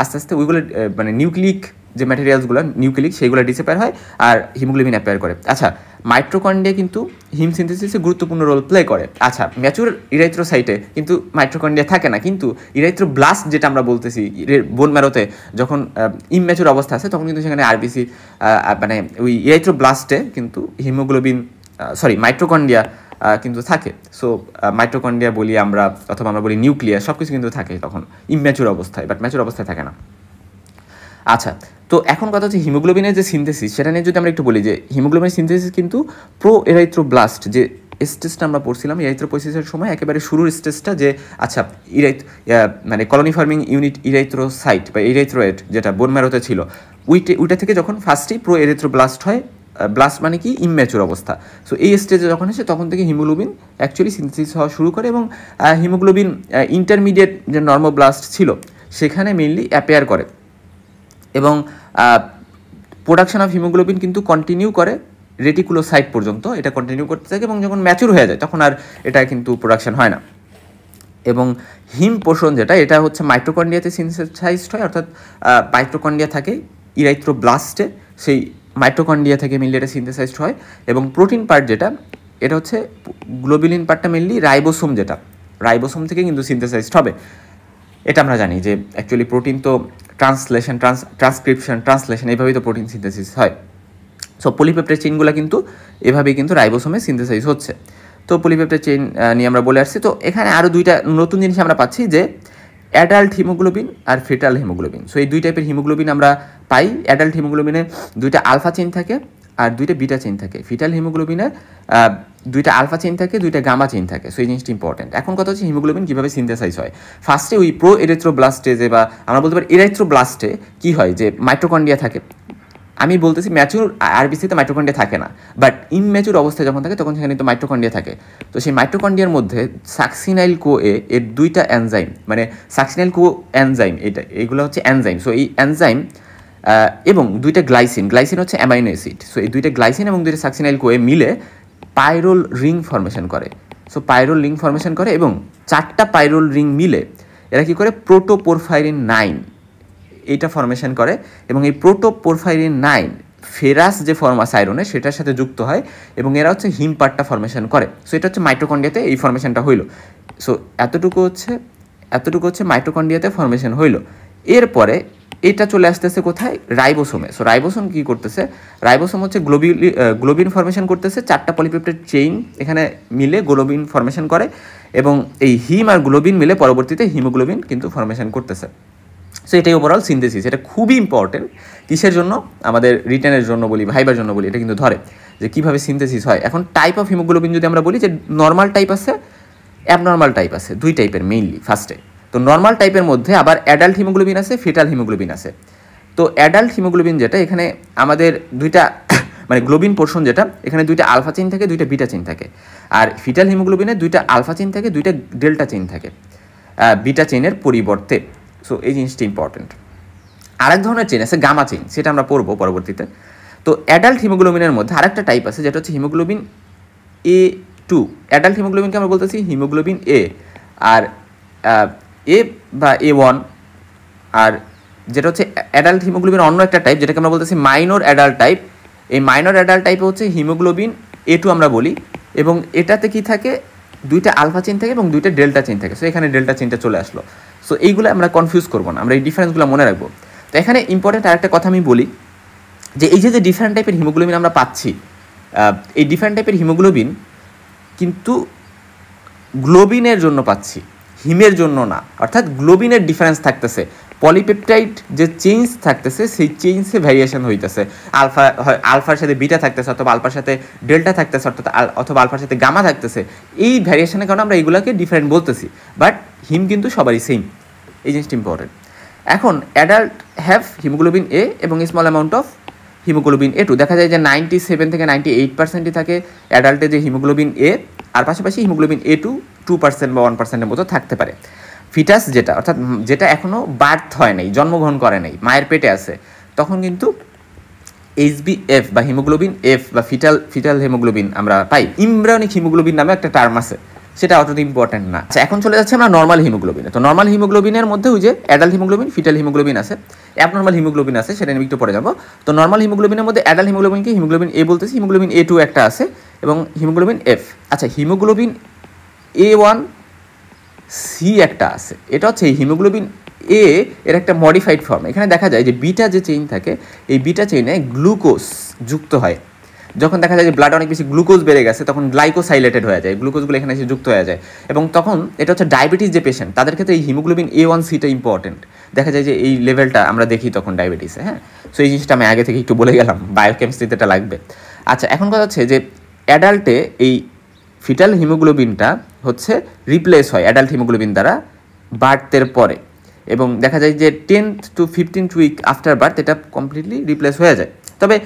[SPEAKER 1] আস্তে আস্তে ওইগুলো মানে নিউক্লিক যে ম্যাটেরিয়ালসগুলো নিউক্লিক সেইগুলো ডিসেপায়ার হয় আর হিমোগ্লোবিন অ্যাপায়ার করে। আচ্ছা, মাইটোকন্ড্রিয়া কিন্তু হিম সিনথেসিসে গুরুত্বপূর্ণ রোল প্লে করে। আচ্ছা, ম্যাচুর ইরাইথ্রোসাইটে কিন্তু মাইটোকন্ড্রিয়া থাকে না, কিন্তু ইরাইথ্রোব্লাস্ট যেটা আমরা বলতেছি বোন ম্যারোতে যখন ইমম্যাচুর অবস্থা আছে, তখন কিন্তু সেখানে আরবিসি মানে ওই ইরাইথ্রোব্লাস্টে কিন্তু হিমোগ্লোবিন মাইটোকন্ড্রিয়া কিন্তু থাকে। সো মাইটোকন্ড্রিয়া বলি আমরা, অথবা আমরা বলি নিউক্লিয়াস, সব কিছু কিন্তু থাকে তখন ইমম্যাচুর অবস্থায়, বাট ম্যাচুর অবস্থায় থাকে না। আচ্ছা, তো এখন কথা হচ্ছে হিমোগ্লোবিনের যে সিনথেসিস, সেটা নিয়ে যদি আমরা একটু বলি যে হিমোগ্লোবিনের সিনথেসিস কিন্তু প্রো এরাইথ্রোব্লাস্ট যে স্টেজটা আমরা পড়ছিলাম ইরাইথ্রোপোয়েসিসের সময়, একেবারে শুরুর স্টেজটা যে আচ্ছা মানে কলোনি ফার্মিং ইউনিট ইরাইথ্রোসাইট বা ইরাইথ্রোয়েট যেটা বোন ম্যারোতে ছিল, ওইটা থেকে যখন ফার্স্টেই প্রো এরাইথ্রোব্লাস্ট হয়, ব্লাস্ট মানে কি ইমম্যাচুর অবস্থা। সো এই স্টেজে যখন আসে তখন থেকে হিমোগ্লোবিন অ্যাকচুয়ালি সিনথেসিস হওয়া শুরু করে, এবং হিমোগ্লোবিন ইন্টারমিডিয়েট যে নর্মোব্লাস্ট ছিল সেখানে মেইনলি অ্যাপেয়ার করে, এবং প্রোডাকশন অফ হিমোগ্লোবিন কিন্তু কন্টিনিউ করে রেটিকুলোসাইট পর্যন্ত, এটা কন্টিনিউ করতে থাকে, এবং যখন ম্যাচুর হয়ে যায় তখন আর এটা কিন্তু প্রোডাকশন হয় না। এবং হিম পোষণ যেটা, এটা হচ্ছে মাইটোকন্ড্রিয়াতে সিনথেসাইজড হয়, অর্থাৎ মাইটোকন্ড্রিয়া থাকে ইরাইথ্রোব্লাস্টে, সেই মাইটোকন্ড্রিয়া থেকে মেনলি এটা সিনথেসাইজড হয়। এবং প্রোটিন পার্ট যেটা, এটা হচ্ছে গ্লোবিলিন পার্টটা মেনলি রাইবোসোম, যেটা রাইবোসোম থেকে কিন্তু সিনথেসাইজড হবে। এটা আমরা জানি যে অ্যাকচুয়ালি প্রোটিন তো ট্রান্সক্রিপশন এইভাবেই তো প্রোটিন সিনথেসিস হয়। সো পলিপেপটাইড চেইনগুলো কিন্তু এভাবেই কিন্তু রাইবোসোমে সিনথেসাইজ হচ্ছে। তো পলিপেপটাইড চেইন নিয়ে আমরা বলে আসছি। তো এখানে আরও দুইটা নতুন জিনিস আমরা পাচ্ছি, যে অ্যাডাল্ট হিমোগ্লোবিন আর ফিটাল হিমোগ্লোবিন। সো এই দুই টাইপের হিমোগ্লোবিন আমরা পাই। অ্যাডাল্ট হিমোগ্লোবিনে দুইটা আলফা চেইন থাকে আর দুইটা বিটা চেইন থাকে। ফিটাল হিমোগ্লোবিনে দুইটা আলফা চেইন থাকে, দুইটা গামা চেইন থাকে। সো এই জিনিসটা ইম্পর্টেন্ট। এখন কথা হচ্ছে হিমোগ্লোবিন কীভাবে সিনথেসাইজ হয়। ফার্স্টে ওই প্রো এরিথ্রোব্লাস্টে বা আমরা বলতে পারি ইরাইথ্রোব্লাস্টে কী হয়, যে মাইটোকন্ড্রিয়া থাকে। আমি বলতেছি ম্যাচুর আরবিসিতে মাইটোকন্ড্রিয়া থাকে না, বাট ইমম্যাচুর অবস্থায় যখন থাকে তখন সেখানে তো মাইটোকন্ড্রিয়া থাকে। তো সেই মাইটোকন্ড্রিয়ার মধ্যে সাকসিনাইল কো এর দুইটা এনজাইম, মানে সাকসিনাইল কো এনজাইম, এইগুলো হচ্ছে এনজাইম। সো এই এনজাইম এবং দুইটা গ্লাইসিন হচ্ছে অ্যামাইনো অ্যাসিড। সো এই দুইটা গ্লাইসিন এবং দুইটা সাকসিনাইল কো মিলে পাইরোল রিং ফর্মেশন করে। সো পাইরোল রিং ফর্মেশন করে, এবং 4টা পাইরোল রিং মিলে এরা কী করে, প্রোটোপোরফাইরিন 9 এইটা ফর্মেশন করে। এবং এই প্রোটোপোরফাইরিন 9 ফেরাস যে ফর্ম আছে আয়রনের, সেটার সাথে যুক্ত হয়, এবং এরা হচ্ছে হিম পার্টটা ফর্মেশন করে। সো এটা হচ্ছে মাইটোকন্ড্রিয়াতে এই ফর্মেশনটা হইল। সো এতটুকু হচ্ছে মাইটোকন্ড্রিয়াতে ফর্মেশন হইল। এরপরে এটা চলে আসতেছে কোথায়, রাইবোসোমে। সো রাইবোসোম কী করতেছে, রাইবোসোম হচ্ছে গ্লোবিন ফর্মেশন করতেছে, 4টা পলিপেপটাইড চেইন এখানে মিলে গ্লোবিন ফর্মেশন করে, এবং এই হিম আর গ্লোবিন মিলে পরবর্তীতে হিমোগ্লোবিন কিন্তু ফর্মেশন করতেছে। সো এটাই ওভারঅল সিনথেসিস। এটা খুবই ইম্পর্টেন্ট, কিসের জন্য, আমাদের রিটেনের জন্য বলি, ভাইবার জন্য বলি, এটা কিন্তু ধরে যে কীভাবে সিনথেসিস হয়। এখন টাইপ অফ হিমোগ্লোবিন যদি আমরা বলি, যে নর্মাল টাইপ আছে, অ্যাবনর্মাল টাইপ আছে, দুই টাইপের মেইনলি ফার্স্টে। তো নর্মাল টাইপের মধ্যে আবার অ্যাডাল্ট হিমোগ্লোবিন আছে, ফিটাল হিমোগ্লোবিন আছে। তো অ্যাডাল্ট হিমোগ্লোবিন যেটা, এখানে আমাদের দুইটা মানে গ্লোবিন পোর্শন যেটা, এখানে দুইটা আলফা চেইন থাকে, দুইটা বিটা চেইন থাকে। আর ফিটাল হিমোগ্লোবিনে দুইটা আলফা চেইন থাকে, দুইটা ডেল্টা চেইন থাকে বিটা চেইনের পরিবর্তে। সো এই জিনিসটা ইম্পর্টেন্ট। আরেক ধরনের চেইন আছে গামা চেইন, সেটা আমরা পড়বো পরবর্তীতে। তো অ্যাডাল্ট হিমোগ্লোবিনের মধ্যে আরেকটা টাইপ আছে, যেটা হচ্ছে হিমোগ্লোবিন A2। অ্যাডাল্ট হিমোগ্লোবিনকে আমরা বলতেছি হিমোগ্লোবিন A, আর এ বা A1। আর যেটা হচ্ছে অ্যাডাল্ট হিমোগ্লোবিন অন্য একটা টাইপ, যেটাকে আমরা বলতেছি মাইনর অ্যাডাল্ট টাইপ। এই মাইনর অ্যাডাল্ট টাইপে হচ্ছে হিমোগ্লোবিন A2 আমরা বলি, এবং এটাতে কি থাকে, দুইটা আলফা চেইন থাকে এবং দুইটা ডেল্টা চেইন থাকে। সো এখানে ডেল্টা চেইনটা চলে আসলো। সো এইগুলো আমরা কনফিউজ করবো না, আমরা এই ডিফারেন্সগুলো মনে রাখবো। তো এখানে ইম্পর্টেন্ট আরেকটা কথা আমি বলি যে এই যে ডিফারেন্ট টাইপের হিমোগ্লোবিন আমরা পাচ্ছি, এই ডিফারেন্ট টাইপের হিমোগ্লোবিন কিন্তু গ্লোবিনের জন্য পাচ্ছি, হিমের জন্য না। অর্থাৎ গ্লোবিনের ডিফারেন্স থাকতেছে, পলিপেপটাইড যে চেঞ্জ থাকতেছে সেই চেঞ্জে ভ্যারিয়েশন হইতেছে। আলফার সাথে বিটা থাকতেছে, অথবা আলফার সাথে ডেল্টা থাকতেছে, অথবা আলফার সাথে গামা থাকতেছে। এই ভ্যারিয়েশনের কারণে আমরা এইগুলোকে ডিফারেন্ট বলতেছি, বাট হিম কিন্তু সবারই সেম। এই জিনিসটা ইম্পর্টেন্ট। এখন অ্যাডাল্ট হ্যাভ হিমোগ্লোবিন এ এবং small amount of haemoglobin A two. দেখা যায় যে 97 থেকে 98% থাকে অ্যাডাল্টে যে হিমোগ্লোবিন এ, আর পাশাপাশি হিমোগ্লোবিন এ টু 2% বা 1%-এর মতো থাকতে পারে। ফিটাস যেটা, অর্থাৎ যেটা এখনও বার্থ হয় নাই, জন্মগ্রহণ করে নাই, মায়ের পেটে আছে, তখন কিন্তু HbF বা হিমোগ্লোবিন এফ বা ফিটাল হিমোগ্লোবিন আমরা পাই। ইমব্রায়োনিক হিমোগ্লোবিন নামে একটা টার্ম আছে, সেটা অতটা ইম্পর্টেন্ট না। আচ্ছা, এখন চলে যাচ্ছে আমরা নর্মাল হিমোগ্লোবিনে। তো নর্মাল হিমোগ্লোবিনের মধ্যে ওই যে অ্যাডাল্ট হিমোগ্লোবিন, ফিটাল হিমোগ্লোবিন আছে, অ্যাবনর্মাল হিমোগ্লোবিন আছে, সেটা নিয়ে একটু পরে যাবো। তো নর্মাল হিমোগ্লোবিনের মধ্যে অ্যাডাল্ট হিমোগ্লোবিনকে হিমোগ্লোবিন এ বলতেছি, হিমোগ্লোবিন এ টু একটা আছে এবং হিমোগ্লোবিন এফ। আচ্ছা, হিমোগ্লোবিন A1C একটা আছে, এটা হচ্ছে হিমোগ্লোবিন এ এর একটা মডিফাইড ফর্ম। এখানে দেখা যায় যে বিটা যে চেইন থাকে, এই বিটা চেইনে গ্লুকোজ যুক্ত হয়। যখন দেখা যায় যে ব্লাডে অনেক বেশি গ্লুকোজ বেড়ে গেছে, তখন গ্লাইকোসাইলেটেড হয়ে যায়, গ্লুকোজগুলো এখানে এসে যুক্ত হয়ে যায়, এবং তখন এটা হচ্ছে ডায়াবেটিস যে পেশেন্ট, তাদের ক্ষেত্রে এই হিমোগ্লোবিন A1Cটা ইম্পর্টেন্ট। দেখা যায় যে এই লেভেলটা আমরা দেখি তখন ডায়াবেটিসে। হ্যাঁ, সো এই জিনিসটা আমি আগে থেকে একটু বলে গেলাম, বায়োকেমিস্ট্রিতে এটা লাগবে। আচ্ছা, এখন কথা হচ্ছে যে অ্যাডাল্টে এই ফিটাল হিমোগ্লোবিনটা হচ্ছে রিপ্লেস হয় অ্যাডাল্ট হিমোগ্লোবিন দ্বারা বার্থের পরে, এবং দেখা যায় যে 10th to 15th week after birth এটা কমপ্লিটলি রিপ্লেস হয়ে যায়। তবে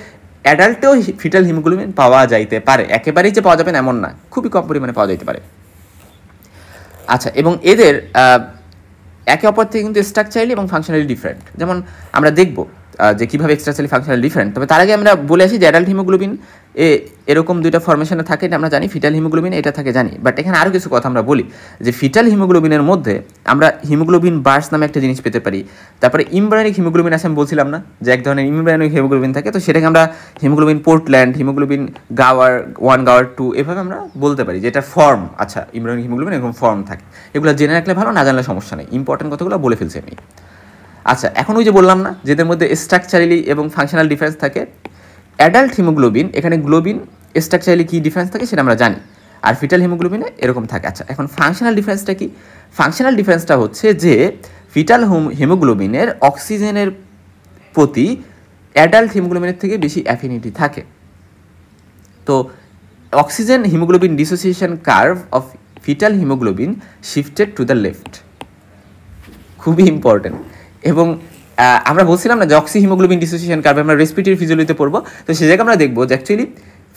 [SPEAKER 1] অ্যাডাল্টেও ফিটাল হিমোগ্লোবিন পাওয়া যাইতে পারে, একেবারেই যে পাওয়া যাবে না এমন না, খুবই কম পরিমাণে পাওয়া যাইতে পারে। আচ্ছা, এবং এদের একে অপর থেকে কিন্তু স্ট্রাকচারালি এবং ফাংশনালি ডিফারেন্ট। যেমন আমরা দেখব যে কীভাবে স্ট্রাকচারালি ফাংশনালি ডিফারেন্ট। তবে তার আগে আমরা বলে আসি যে অ্যাডাল্ট হিমোগ্লোবিন এরকম দুইটা ফরমেশনে থাকে, এটা আমরা জানি। ফিটাল হিমোগ্লোবিন এটা থাকে জানি, বাট এখানে আরও কিছু কথা আমরা বলি যে ফিটাল হিমোগ্লোবিনের মধ্যে আমরা হিমোগ্লোবিন বার্স নামে একটা জিনিস পেতে পারি। তারপরে ইমব্রায়োনিক হিমোগ্লোবিন আছে, আমি বলছিলাম না যে এক ধরনের ইমব্রায়োনিক হিমোগ্লোবিন থাকে, তো সেটাকে আমরা হিমোগ্লোবিন পোর্টল্যান্ড, হিমোগ্লোবিন গাওয়ার 1, গাওয়ার 2 এভাবে আমরা বলতে পারি যে এটা ফর্ম। আচ্ছা, ইমব্রায়োনিক হিমোগ্লোবিন এরকম ফর্ম থাকে, এগুলো জেনে রাখলে ভালো, না জানলে সমস্যা নেই, ইম্পর্টেন্ট কথাগুলো বলে ফেলছি আমি। আচ্ছা, এখন ওই যে বললাম না যেদের মধ্যে স্ট্রাকচারালি এবং ফাংশনাল ডিফারেন্স থাকে, অ্যাডাল্ট হিমোগ্লোবিন এখানে গ্লোবিন স্ট্রাকচারালি কী ডিফারেন্স থাকে সেটা আমরা জানি, আর ফিটাল হিমোগ্লোবিনে এরকম থাকে। আচ্ছা, এখন ফাংশনাল ডিফারেন্সটা কি? ফাংশনাল ডিফারেন্সটা হচ্ছে যে ফিটাল হিমোগ্লোবিনের অক্সিজেনের প্রতি অ্যাডাল্ট হিমোগ্লোবিনের থেকে বেশি অ্যাফিনিটি থাকে। তো oxygen haemoglobin dissociation curve of fetal haemoglobin shifted to the left, খুবই ইম্পর্টেন্ট। এবং আমরা বলছিলাম না যে অক্সি হিমোগ্লোবিন ডিসোসিয়েশন কার্ভ আমরা রেসপিরেটরি ফিজিওলজিতে পড়বো, তো সেই জায়গায় আমরা দেখবো যে অ্যাকচুয়ালি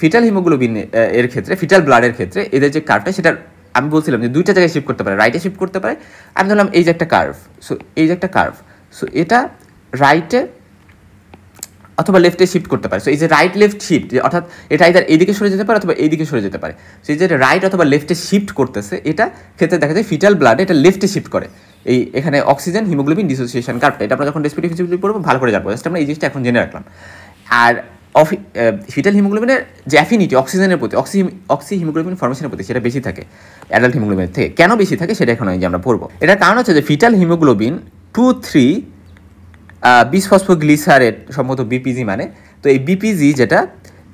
[SPEAKER 1] ফিটাল হিমোগ্লোবিন এর ক্ষেত্রে, ফিটাল ব্লাডের ক্ষেত্রে এদের যে কার্ভটা, সেটা আমি বলছিলাম যে দুইটা জায়গায় শিফট করতে পারে, রাইটে শিফট করতে পারে। আমি ধরলাম এই যে একটা কার্ভ, সো এই যে একটা কার্ভ, সো এটা রাইটে অথবা লেফটে শিফট করতে পারে। সো এই যে রাইট লেফট শিফট, অর্থাৎ এটা এদের এইদিকে সরে যেতে পারে অথবা এইদিকে সরে যেতে পারে। সো এই যে রাইট অথবা লেফটে শিফট করতেছে, এটা ক্ষেত্রে দেখা যায় ফিটাল ব্লাড এটা লেফটে শিফট করে। এই এখানে অক্সিজেন হিমোগ্লোবিন ডিসোসিয়েশন কার্ভটা, এটা আমরা যখন রেসপিরেটরি ফিজিওলজি পড়বো ভালো করে জানবো, জাস্ট আমরা এই জিনিসটা এখন জেনে রাখলাম। আর ফিটাল হিমোগ্লোবিনের যে অ্যাফিনিটি অক্সিজেনের প্রতি, অক্সি হিমোগ্লোবিন ফর্মেশনের প্রতি, সেটা বেশি থাকে অ্যাডাল্ট হিমোগ্লোবিনের থেকে। কেন বেশি থাকে সেটা এখন যে আমরা পড়বো। এটার কারণ হচ্ছে যে ফিটাল হিমোগ্লোবিন 2,3 বিসফসফোগ্লিসারেট, সম্ভবত বিপিজি মানে, তো এই বিপিজি যেটা,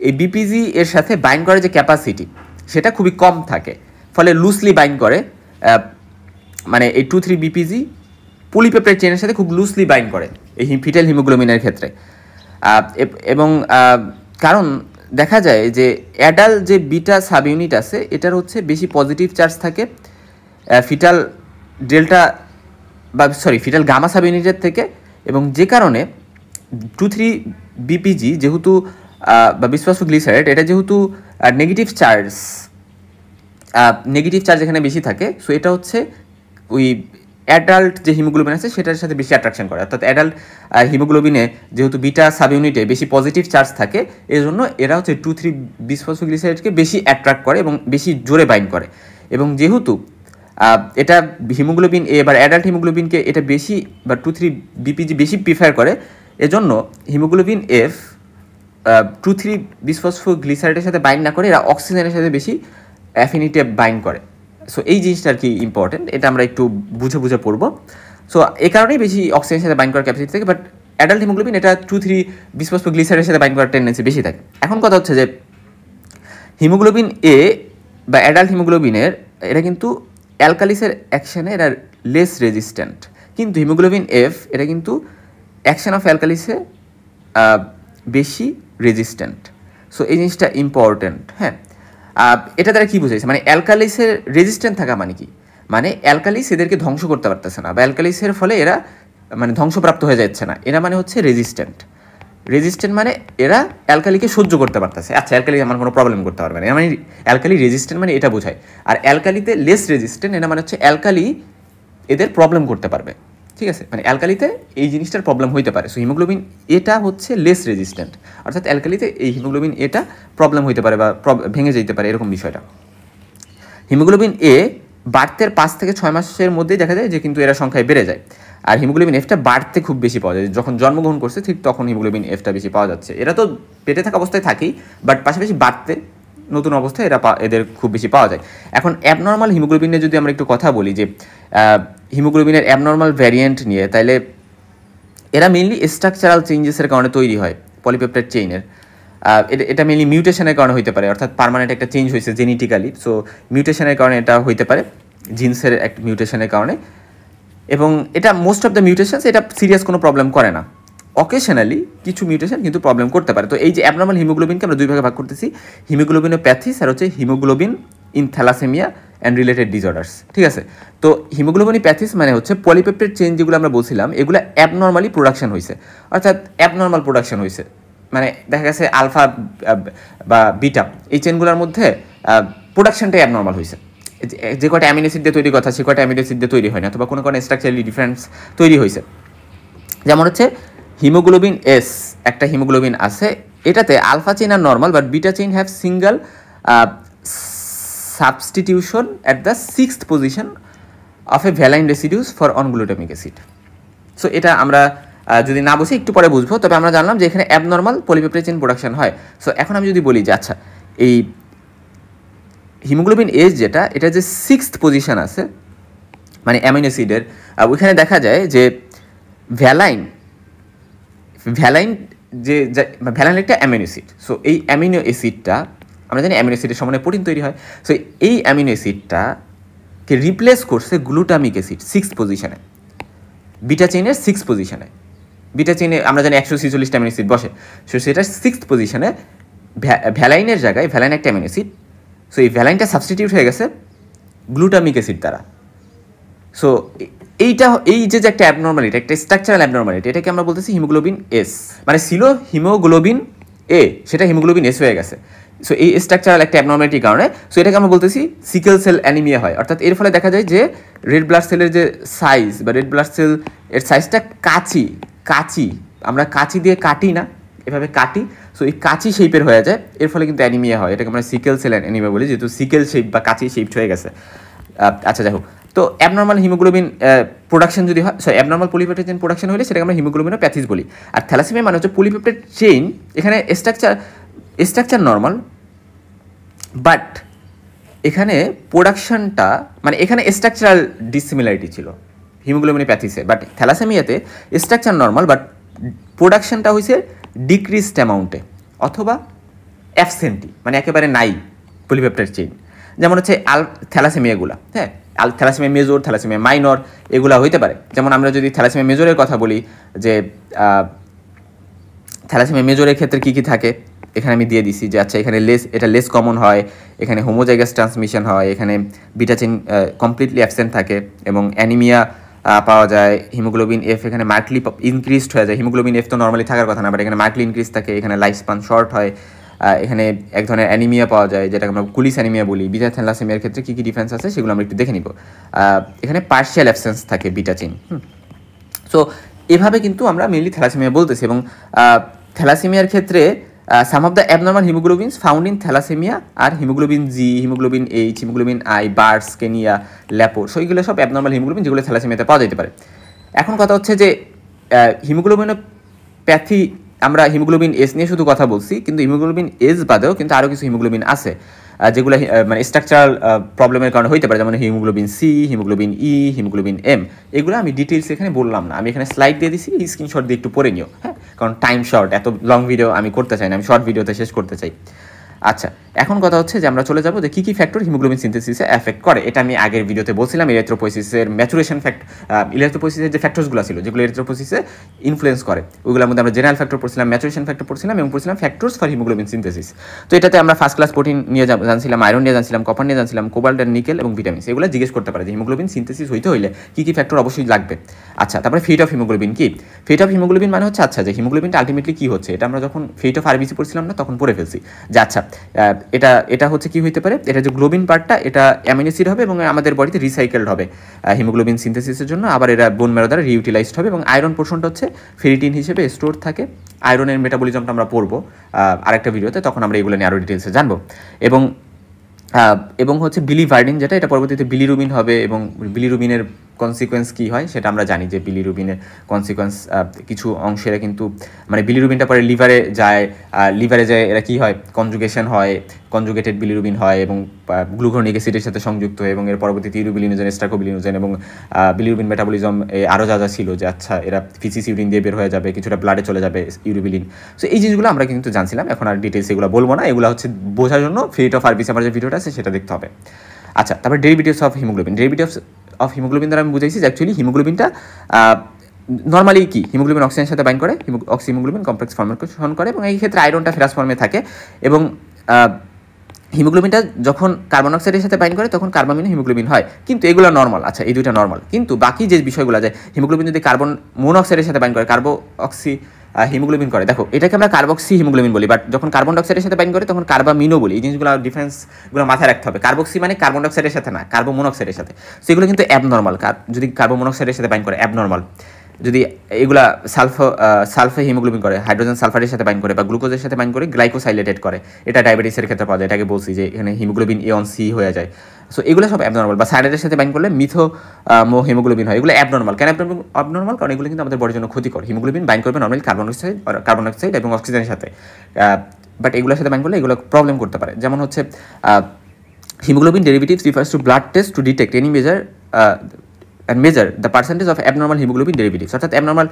[SPEAKER 1] এই বিপিজি এর সাথে বাইন্ড করার যে ক্যাপাসিটি সেটা খুবই কম থাকে, ফলে লুজলি বাইন্ড করে। মানে এই 2,3 বিপিজি পলিপেপটাইড চেনের সাথে খুব লুজলি বাইন্ড করে এই ফিটাল হিমোগ্লোবিনের ক্ষেত্রে। এবং কারণ দেখা যায় যে অ্যাডাল্ট যে বিটা সাব ইউনিট আছে, এটার হচ্ছে বেশি পজিটিভ চার্জ থাকে ফিটাল ডেল্টা বা ফিটাল গামা সাব ইউনিটের থেকে, এবং যে কারণে 2,3 বিপিজি যেহেতু বা বিসফসফোগ্লিসারেট, এটা যেহেতু নেগেটিভ চার্জ এখানে বেশি থাকে, সো এটা হচ্ছে ওই অ্যাডাল্ট যে হিমোগ্লোবিন আছে সেটার সাথে বেশি অ্যাট্রাকশন করে। অর্থাৎ অ্যাডাল্ট হিমোগ্লোবিনে যেহেতু বিটা সাব ইউনিটে বেশি পজিটিভ চার্জ থাকে, এই জন্য এরা হচ্ছে 2,3 বিসফসফোগ্লিসারেটকে বেশি অ্যাট্রাক্ট করে এবং বেশি জোরে বাইন্ড করে। এবং যেহেতু এটা হিমোগ্লোবিন এ বা অ্যাডাল্ট হিমোগ্লোবিনকে এটা বেশি বা 2,3 বিপিজি বেশি প্রিফার করে, এজন্য হিমোগ্লোবিন এফ 2,3 বিসফসফোগ্লিসারেটের সাথে বাইন্ড না করে এরা অক্সিজেনের সাথে বেশি অ্যাফিনিটি বাইন্ড করে। সো এই জিনিসটা আর কি ইম্পর্টেন্ট, এটা আমরা একটু বুঝে বুঝে পড়বো। সো এই কারণেই বেশি অক্সিজেনের সাথে বাইন্ড করার ক্যাপাসিটি থাকে, বাট অ্যাডাল্ট হিমোগ্লোবিন এটা 2,3 বিসফসফোগ্লিসারের সাথে বাইন্ড করার টেন্ডেন্সি বেশি থাকে। এখন কথা হচ্ছে যে হিমোগ্লোবিন এ বা অ্যাডাল্ট হিমোগ্লোবিনের এটা কিন্তু অ্যালকালিসের অ্যাকশনে এরা লেস রেজিস্ট্যান্ট, কিন্তু হিমোগ্লোবিন এফ এটা কিন্তু অ্যাকশন অফ অ্যালকালিসে বেশি রেজিস্ট্যান্ট। সো এই জিনিসটা ইম্পর্ট্যান্ট। হ্যাঁ, এটা দ্বারা কী বুঝাইছে, মানে অ্যালকালিসের রেজিস্ট্যান্ট থাকা মানে কি, মানে অ্যালকালিস এদেরকে ধ্বংস করতে পারতেছে না, বা অ্যালকালিসের ফলে এরা মানে ধ্বংসপ্রাপ্ত হয়ে যাচ্ছে না, এরা মানে হচ্ছে রেজিস্ট্যান্ট। রেজিস্ট্যান্ট মানে এরা অ্যালকালিকে সহ্য করতে পারতেছে। আচ্ছা, অ্যালকালি আমার কোনো প্রবলেম করতে পারবে না, মানে অ্যালকালি রেজিস্ট্যান্ট মানে এটা বোঝায়। আর অ্যালকালিতে লেস রেজিস্ট্যান্ট এটা মানে হচ্ছে অ্যালকালি এদের প্রবলেম করতে পারবে, ঠিক আছে, মানে অ্যালকালিতে এই জিনিসটার প্রবলেম হইতে পারে। সো হিমোগ্লোবিন এটা হচ্ছে লেস রেজিস্ট্যান্ট, অর্থাৎ অ্যালকালিতে এই হিমোগ্লোবিন এটা প্রবলেম হইতে পারে বা ভেঙে যেতে পারে, এরকম বিষয়টা। হিমোগ্লোবিন এ বাড়তে 5 থেকে 6 মাসের মধ্যেই দেখা যায় যে কিন্তু এরা সংখ্যায় বেড়ে যায়। আর হিমোগ্লোবিন এফটা বাড়তে খুব বেশি পাওয়া যায়, যখন জন্মগ্রহণ করছে ঠিক তখন হিমোগ্লোবিন এফটা বেশি পাওয়া যাচ্ছে। এরা তো পেটে থাকা অবস্থায় থাকেই, বাট পাশাপাশি বাড়তে নতুন অবস্থায় এদের খুব বেশি পাওয়া যায়। এখন অ্যাবনর্মাল হিমোগ্লোবিনে যদি আমরা একটু কথা বলি যে হিমোগ্লোবিনের অ্যাবনর্মাল ভ্যারিয়েন্ট নিয়ে, তাইলে এরা মেইনলি স্ট্রাকচারাল চেঞ্জেসের কারণে তৈরি হয় পলিপেপটাইড চেইনের। এটা মেইনলি মিউটেশনের কারণে হইতে পারে, অর্থাৎ পার্মানেন্ট একটা চেঞ্জ হয়েছে জেনেটিক্যালি, সো মিউটেশনের কারণে এটা হইতে পারে, জিন্সের একটা মিউটেশনের কারণে। এবং এটা মোস্ট অফ দ্য মিউটেশনস এটা সিরিয়াস কোনো প্রবলেম করে না, অকেশনালি কিছু মিউটেশন কিন্তু প্রবলেম করতে পারে। তো এই যে অ্যাবনর্মাল হিমোগ্লোবিনকে আমরা দুই ভাগে ভাগ করতেছি, হিমোগ্লোবিনোপ্যাথিস আর হচ্ছে haemoglobin in thalassaemia and related disorders, ঠিক আছে। তো হিমোগ্লোবিনোপ্যাথিস মানে হচ্ছে পলিপেপটাইড চেইন যেগুলো আমরা বলছিলাম, এগুলো অ্যাবনর্মালি প্রোডাকশন হয়েছে, অর্থাৎ অ্যাবনর্মাল প্রোডাকশন হয়েছে, মানে দেখা গেছে আলফা বা বিটা এই চেনগুলোর মধ্যে প্রোডাকশনটাই অ্যাবনর্মাল হয়েছে। যে কটা অ্যামিনো অ্যাসিড দিয়ে তৈরি কথা, সে কটা অ্যামিনো অ্যাসিড দিয়ে তৈরি হয় না, অথবা কোনো কোনো স্ট্রাকচারালি ডিফারেন্স তৈরি হয়েছে। যেমন হচ্ছে হিমোগ্লোবিন এস একটা হিমোগ্লোবিন আছে, এটাতে আলফা চেইন আর normal, but beta chain have single substitution at the 6th position of a valine residues for on glutamic acid. So এটা আমরা যদি না বুঝি একটু পরে বুঝবো, তবে আমরা জানলাম যে এখানে অ্যাবনর্মাল পলিপেপটাইড চেইন প্রোডাকশন হয়। সো এখন আমি যদি বলি যে আচ্ছা এই হিমোগ্লোবিন এস যেটা, এটা যে 6th পজিশন আছে মানে অ্যামিনো অ্যাসিডের, ওইখানে দেখা যায় যে ভ্যালাইন যে ভ্যালাইন একটা অ্যামিনো অ্যাসিড। সো এই অ্যামিনো অ্যাসিডটা আমরা জানি অ্যামিনো অ্যাসিডের সমানে প্রোটিন তৈরি হয়। সো এই অ্যামিনো অ্যাসিডটাকে রিপ্লেস করছে গ্লুটামিক অ্যাসিড 6th পজিশনে, বিটা চেইনের 6th পজিশনে। বিটা চেইনে আমরা জানি 146টা অ্যামিনো অ্যাসিড বসে, সো সেটা 6th পজিশনে ভ্যালাইনের জায়গায় ভ্যালাইন একটা অ্যামিনো অ্যাসিড। সো এই ভ্যালাইনটা সাবস্টিটিউট হয়ে গেছে গ্লুটামিক অ্যাসিড দ্বারা। সো এই যে একটা অ্যাবনর্মালিটি, একটা স্ট্রাকচারাল অ্যাবনর্মালিটি, এটাকে আমরা বলতেছি হিমোগ্লোবিন এস, মানে ছিল হিমোগ্লোবিন এ, সেটা হিমোগ্লোবিন এস হয়ে গেছে। সো এই স্ট্রাকচারাল একটা অ্যাবনর্মালিটির কারণে সো এটাকে আমরা বলতেছি সিকেল সেল অ্যানিমিয়া হয়, অর্থাৎ এর ফলে দেখা যায় যে রেড ব্লাড সেলের যে সাইজ বা রেড ব্লাড সেল এর সাইজটা কাঁচি আমরা কাঁচি দিয়ে কাটি না, এভাবে কাটি, সো এই কাঁচি শেপের হয়ে যায়, এর ফলে কিন্তু অ্যানিমিয়া হয়। এটাকে আমরা সিকেল সেল অ্যানিমিয়া বলি, যেহেতু সিকেল শেপ বা কাঁচি শেপড হয়ে গেছে। আচ্ছা যাই হোক, তো অ্যাবনর্মাল হিমোগ্লোবিন প্রোডাকশন যদি হয়, অ্যাবনর্মাল পলিপেপটাইড চেইন প্রোডাকশন হলে সেটাকে আমরা হিমোগ্লোবিনোপ্যাথিস বলি। আর থ্যালাসেমিয়া মানে হচ্ছে পলিপেপটাইড চেইন, এখানে স্ট্রাকচার নর্মাল, বাট এখানে প্রোডাকশনটা মানে এখানে স্ট্রাকচারাল ডিসিমিলারিটি ছিল হিমোগ্লোবিনোপ্যাথিসে, বাট থ্যালাসেমিয়াতে স্ট্রাকচার নর্মাল, বাট প্রোডাকশনটা হয়েছে ডিক্রিজড অ্যামাউন্টে অথবা অ্যাবসেন্টি, মানে একেবারে নাই পলিপেপটাইড চেইন। যেমন হচ্ছে থ্যালাসেমিয়াগুলা, হ্যাঁ, থ্যালাসেমিয়া মেজর, থ্যালাসেমিয়া মাইনর, এগুলা হইতে পারে। যেমন আমরা যদি থ্যালাসেমিয়া মেজরের কথা বলি, যে থ্যালাসেমিয়া মেজরের ক্ষেত্রে কী কী থাকে এখানে আমি দিয়ে দিছি যে আচ্ছা এখানে এটা লেস কমন হয়, এখানে হোমোজাইগাস ট্রান্সমিশন হয়, এখানে বিটা চেইন কমপ্লিটলি অ্যাবসেন্ট থাকে এবং অ্যানিমিয়া পাওয়া যায়। হিমোগ্লোবিন এফ এখানে মার্কলি ইনক্রিজড হয়ে যায়, হিমোগ্লোবিন এফ তো নর্মালি থাকার কথা না, বাট এখানে মার্কলি ইনক্রিজ থাকে, এখানে লাইফ স্পান শর্ট হয়, এখানে এক ধরনের অ্যানিমিয়া পাওয়া যায় যেটাকে আমরা কুলিস অ্যানিমিয়া বলি। বিটা থ্যালাসেমিয়ার ক্ষেত্রে কী কী ডিফারেন্স আছে সেগুলো আমরা একটু দেখে নিব। এখানে পার্শিয়াল অ্যাবসেন্স থাকে বিটা চেইন। সো এভাবে কিন্তু আমরা মেনলি থ্যালাসেমিয়া বলতেছি। এবং থ্যালাসেমিয়ার ক্ষেত্রে some of the abnormal haemoglobins found in thalassaemia আর haemoglobin G, haemoglobin H, haemoglobin I, Bart's, Kenya, Lepore, so এইগুলো সব অ্যাবনর্মাল হিমোগ্লোবিন যেগুলো থ্যালাসেমিয়াতে পাওয়া যেতে পারে। এখন কথা হচ্ছে যে হিমোগ্লোবিনোপ্যাথি আমরা হিমোগ্লোবিন এস নিয়ে শুধু কথা বলছি, কিন্তু হিমোগ্লোবিন এস বাদেও কিন্তু আরও কিছু হিমোগ্লোবিন আছে। যেগুলো মানে স্ট্রাকচারাল প্রবলেমের কারণে হইতে পারে, যেমন haemoglobin C, haemoglobin E, haemoglobin M, এগুলো আমি ডিটেলস এখানে বললাম না, আমি এখানে স্লাইড দিয়ে দিছি, স্ক্রিনশট দিয়ে একটু পড়ে নিও, হ্যাঁ, কারণ টাইম শর্ট, এত লং ভিডিও আমি করতে চাই না, আমি শর্ট ভিডিওতে শেষ করতে চাই। আচ্ছা, এখন কথা হচ্ছে যে আমরা চলে যাবো যে কী কী ফ্যাক্টর হিমোগ্লোবিন সিনথেসিসে এফেক্ট করে। এটা আমি আগের ভিডিওতে বলছিলাম, ইরিথ্রোপোয়েসিসের ম্যাচুরেশন ইরিথ্রোপোয়েসিসের যে ফ্যাক্টরসগুলো ছিল যেগুলো ইরিথ্রোপোয়েসিসে ইনফ্লুয়েন্স করে, ওইগুলোর মধ্যে আমরা জেনারেল ফ্যাক্টর পড়ছিলাম, ম্যাচুরেশন ফ্যাক্টর পড়ছিলাম এবং পড়ছিলাম ফ্যাক্টরস ফর হিমোগ্লোবিন সিনথেসিস। তো এটাতে আমরা ফার্স্ট ক্লাস প্রোটিন নিয়ে জানছিলাম, আয়রন নিয়ে জানছিলাম, কপার নিয়ে জানছিলাম, কোবাল্ট অ্যান্ড নিকেল এবং ভিটামিনস, এগুলো জিজ্ঞেস করতে পারে যে হিমোগ্লোবিন সিনথেসিস হইতে হইলে কী কী ফ্যাক্টর অবশ্যই লাগবে। আচ্ছা, তারপরে ফেট অফ হিমোগ্লোবিন কি? ফেট অফ হিমোগ্লোবিন মানে হচ্ছে আচ্ছা যে হিমোগ্লোবিনটা আলটিমেটলি কী হচ্ছে, এটা আমরা যখন ফেট অফ আরবিসি পড়ছিলাম না তখন পড়ে ফেলছি যে আচ্ছা এটা হচ্ছে কি হইতে পারে, এটা যে গ্লোবিন পার্টটা এটা অ্যামিনো অ্যাসিড হবে এবং আমাদের বডিতে রিসাইকেলড হবে হিমোগ্লোবিন সিনথেসিসের জন্য, আবার এরা বোন ম্যারো দ্বারা রিইউটিলাইজড হবে এবং আয়রন পোর্শনটা হচ্ছে ফেরিটিন হিসেবে স্টোর থাকে। আয়রনের মেটাবলিজমটা আমরা পড়বো আরেকটা ভিডিওতে, তখন আমরা এগুলো নিয়ে আরও ডিটেলসে জানবো। এবং হচ্ছে বিলিভার্ডিন যেটা, এটা পরবর্তীতে বিলিরুবিন হবে এবং বিলিরুবিনের কনসিকোয়েন্স কী হয় সেটা আমরা জানি যে বিলিরুবিনের কনসিকোয়েন্স কিছু অংশেরা কিন্তু মানে বিলিরুবিনটা পরে লিভারে যায়, এরা কী হয়, কনজুগেশন হয়, কনজুগেটেড বিলিরুবিন হয় এবং গ্লুকোনিক অ্যাসিডের সাথে সংযুক্ত হয় এবং এর পরবর্তীতে ইউরোবিলিনোজেন, স্ট্রাকোবিলিনোজেন এবং বিলিরুবিন মেটাবলিজম আরও যা ছিল যে আচ্ছা এরা ফিসিস ইউরিন দিয়ে বের হয়ে যাবে, কিছুটা ব্লাডে চলে যাবে ইউরোবিলিন। সো এই জিনিসগুলো আমরা কিন্তু জানছিলাম, এখন আর ডিটেলস এগুলো বলবো না, এগুলো হচ্ছে বোঝার জন্য ফেট অফ আরবিসি আমার যে ভিডিওটা আছে সেটা দেখতে হবে। আচ্ছা, তারপর derivatives of haemoglobin. Derivatives of haemoglobin দ্বারা আমি বুঝাইছি যে অ্যাকচুয়ালি হিমোগ্লোবিনটা নর্মালি কি হিমোগ্লোবিন অক্সিজেনের সাথে বাইন্ড করে, অক্সিহিমোগ্লোবিন কমপ্লেক্স ফর্মেশন করে এবং এই ক্ষেত্রে আয়রনটা ফেরাস ফর্মে থাকে এবং হিমোগ্লোবিনটা যখন কার্বন অক্সাইডের সাথে বাইন্ড করে তখন কার্বামিনো হিমোগ্লোবিন হয়, কিন্তু এগুলো নর্মাল। আচ্ছা, এই দুইটা নর্মাল, কিন্তু বাকি যে বিষয়গুলো যায় হিমোগ্লোবিন যদি কার্বন মোনোঅক্সাইডের সাথে বাইন্ড করে কার্বক্সি হিমোগ্লোবিন করে, দেখো এটাকে আমরা কার্বক্সি হিমোগ্লোবিন বলি, বাট যখন কার্বন ডাইঅক্সাইডের সাথে বাইন্ড করে তখন কার্বামিনো বলি। এই জিনিসগুলো ডিফারেন্সগুলো মাথায় রাখতে হবে। কার্বক্সি মানে কার্বন ডাইঅক্সাইডের সাথে না, কার্বন মোনোঅক্সাইডের সাথে। সেগুলো কিন্তু অ্যাবনর্মাল, যদি কার্বন মোনোঅক্সাইডের সাথে বাইন্ড করে অ্যাবনর্মাল। যদি এগুলা সালফা হিমোগ্লোবিন করে, হাইড্রোজেন সালফারের সাথে বাইন্ড করে বা গ্লুকোজের সাথে বাইন্ড করে গ্লাইকোসাইলেটেড করে, এটা ডায়াবেটিসের ক্ষেত্রে পাওয়া যায়। এটাকে বলছি যে এখানে হিমোগ্লোবিন A1C হয়ে যায়। সো এগুলো সব অ্যাবনর্মাল। বা সাইনাইডের সাথে বাইন্ড করলে হিমোগ্লোবিন হয়, এগুলো অ্যাবনর্মাল। কেন অ্যাবনর্মাল? কারণ এগুলো কিন্তু আমাদের বডির জন্য ক্ষতিকর। হিমোগ্লোবিন বাইন্ড করবে নর্মালি কার্বন ডাইঅক্সাইড এবং অক্সিজেনের সাথে, বাট এগুলোর সাথে বাইন্ড করলে এগুলো প্রবলেম করতে পারে। যেমন হচ্ছে haemoglobin derivatives refers to blood test to detect any measure the percentage of abnormal haemoglobin derivatives. অর্থাৎ অ্যাবনর্মাল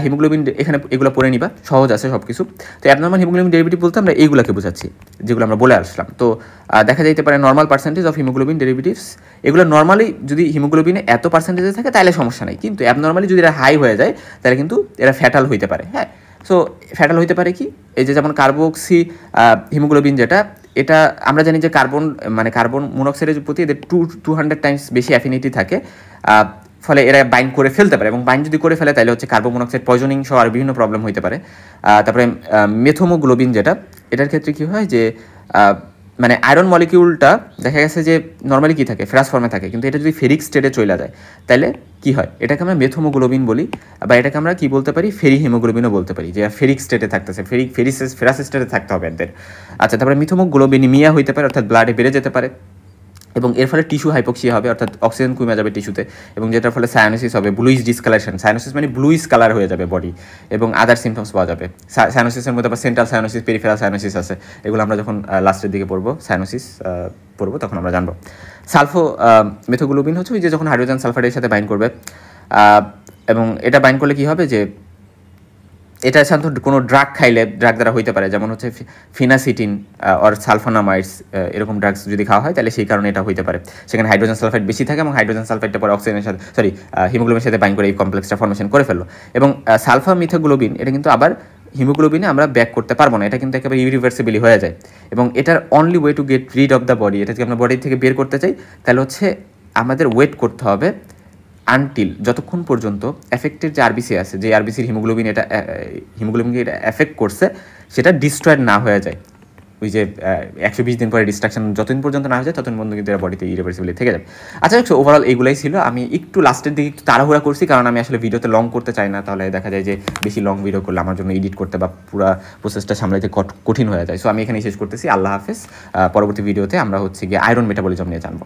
[SPEAKER 1] হিমোগ্লোবিন, এখানে এগুলো পড়ে নিবা, সহজ আছে সব কিছু। তো অ্যাবনর্মাল হিমোগ্লোবিন ডেরিভেটিভ বলতে আমরা এইগুলোকে বোঝাচ্ছি যেগুলো আমরা বলে আসলাম। তো দেখা যাইতে পারে normal percentage of haemoglobin derivatives, এগুলো নর্মালি যদি হিমোগ্লোবিনে এত পার্সেন্টেজে থাকে তাহলে সমস্যা নেই, কিন্তু অ্যাবনর্মালি যদি এরা হাই হয়ে যায় তাহলে কিন্তু এরা ফ্যাটাল হইতে পারে। হ্যাঁ, সো ফ্যাটাল হইতে পারে কি, এই যে যেমন কার্বক্সি হিমোগ্লোবিন যেটা, এটা আমরা জানি যে কার্বন মোনোঅক্সাইডের প্রতি এদের 200 টাইমস বেশি অ্যাফিনিটি থাকে, ফলে এরা বাইন্ড করে ফেলতে পারে এবং বাইন্ড যদি করে ফেলে তাহলে হচ্ছে কার্বন মনোক্সাইড পয়জনিং সহ আর বিভিন্ন প্রবলেম হইতে পারে। তারপরে মেথোমোগ্লোবিন যেটা, এটার ক্ষেত্রে কী হয় যে মানে আয়রন মলিকিউলটা দেখা গেছে যে নর্মালি কী থাকে, ফেরাস ফর্মে থাকে, কিন্তু এটা যদি ফেরিক স্টেটে চলে যায় তাহলে কী হয়, এটাকে আমরা মেথোমোগ্লোবিন বলি, বা এটাকে আমরা কী বলতে পারি, ফেরি হিমোগ্লোবিনও বলতে পারি, যে ফেরিক স্টেটে থাকতেছে, ফেরাস স্টেটে থাকতে হবে এদের। আচ্ছা, তারপরে মিথোমোগ্লোবিনিমিয়া হইতে পারে, অর্থাৎ ব্লাডে বেড়ে যেতে পারে এবং এর ফলে টিস্যু হাইপোক্সিয়া হবে, অর্থাৎ অক্সিজেন কমে যাবে টিস্যুতে, এবং যেটার ফলে সায়ানোসিস হবে, ব্লুইশ ডিসকালারেশন। সায়ানোসিস মানে ব্লুইশ কালার হয়ে যাবে বডি, এবং আদার সিমটমস পাওয়া যাবে। সায়ানোসিসের মধ্যে আবার সেন্ট্রাল সায়ানোসিস, পেরিফেরাল সায়ানোসিস আছে, এগুলো আমরা যখন লাস্টের দিকে পড়বো, সায়ানোসিস পড়বো, তখন আমরা জানবো। মেথোগ্লোবিন হচ্ছে ওই যে যখন হাইড্রোজেন সালফারের সাথে বাইন্ড করবে, এবং এটা বাইন্ড করলে কী হবে যে এটা সাধারণত কোনো ড্রাগ খাইলে, ড্রাগ দ্বারা হইতে পারে, যেমন হচ্ছে ফিনাসিটিন অর সালফানামাইডস, এরকম ড্রাগস যদি খাওয়া হয় তাহলে সেই কারণে এটা হইতে পারে। সেখানে হাইড্রোজেন সালফাইড বেশি থাকে এবং হাইড্রোজেন সালফাইডটা পরে অক্সিজেনের সাথে হিমোগ্লোবিনের সাথে বাইন্ড করে এই কমপ্লেক্সটা ফর্মেশন করে ফেললো। এবং সালফা মিথোগ্লোবিন এটা কিন্তু আবার হিমোগ্লোবিনে আমরা ব্যাক করতে পারবো না, এটা কিন্তু একেবারে ইরিভার্সিবলি হয়ে যায়, এবং এটার only way to get rid of the body, এটা যদি আমরা বডি থেকে বের করতে চাই তাহলে হচ্ছে আমাদের ওয়েট করতে হবে আনটিল যতক্ষণ পর্যন্ত এফেক্টের যে আরবিসি আছে, যে আরবিসির হিমোগ্লোবিনকে এটা এফেক্ট করছে সেটা ডিস্ট্রয়েড না হয়ে যায়। ওই যে 120 দিন পরে ডিস্ট্রাকশন যতদিন পর্যন্ত না হয়ে যায় ততদিন পর্যন্ত কিন্তু এরা বডিতে ইরিভার্সিবলি থেকে যাবে। আচ্ছা, ওভারঅল এইগুলাই ছিল। আমি একটু লাস্টের দিকে একটু তাড়াহুড়া করছি, কারণ আমি আসলে ভিডিওতে লং করতে চাই না, তাহলে দেখা যায় যে বেশি লং ভিডিও করলে আমার জন্য এডিট করতে বা পুরো প্রসেসটা সামলাইতে কঠিন হয়ে যায়। সো আমি এখানেই শেষ করতেছি। আল্লাহ হাফেজ। পরবর্তী ভিডিওতে আমরা হচ্ছে গিয়ে আয়রন মেটাবলিজম নিয়ে জানবো।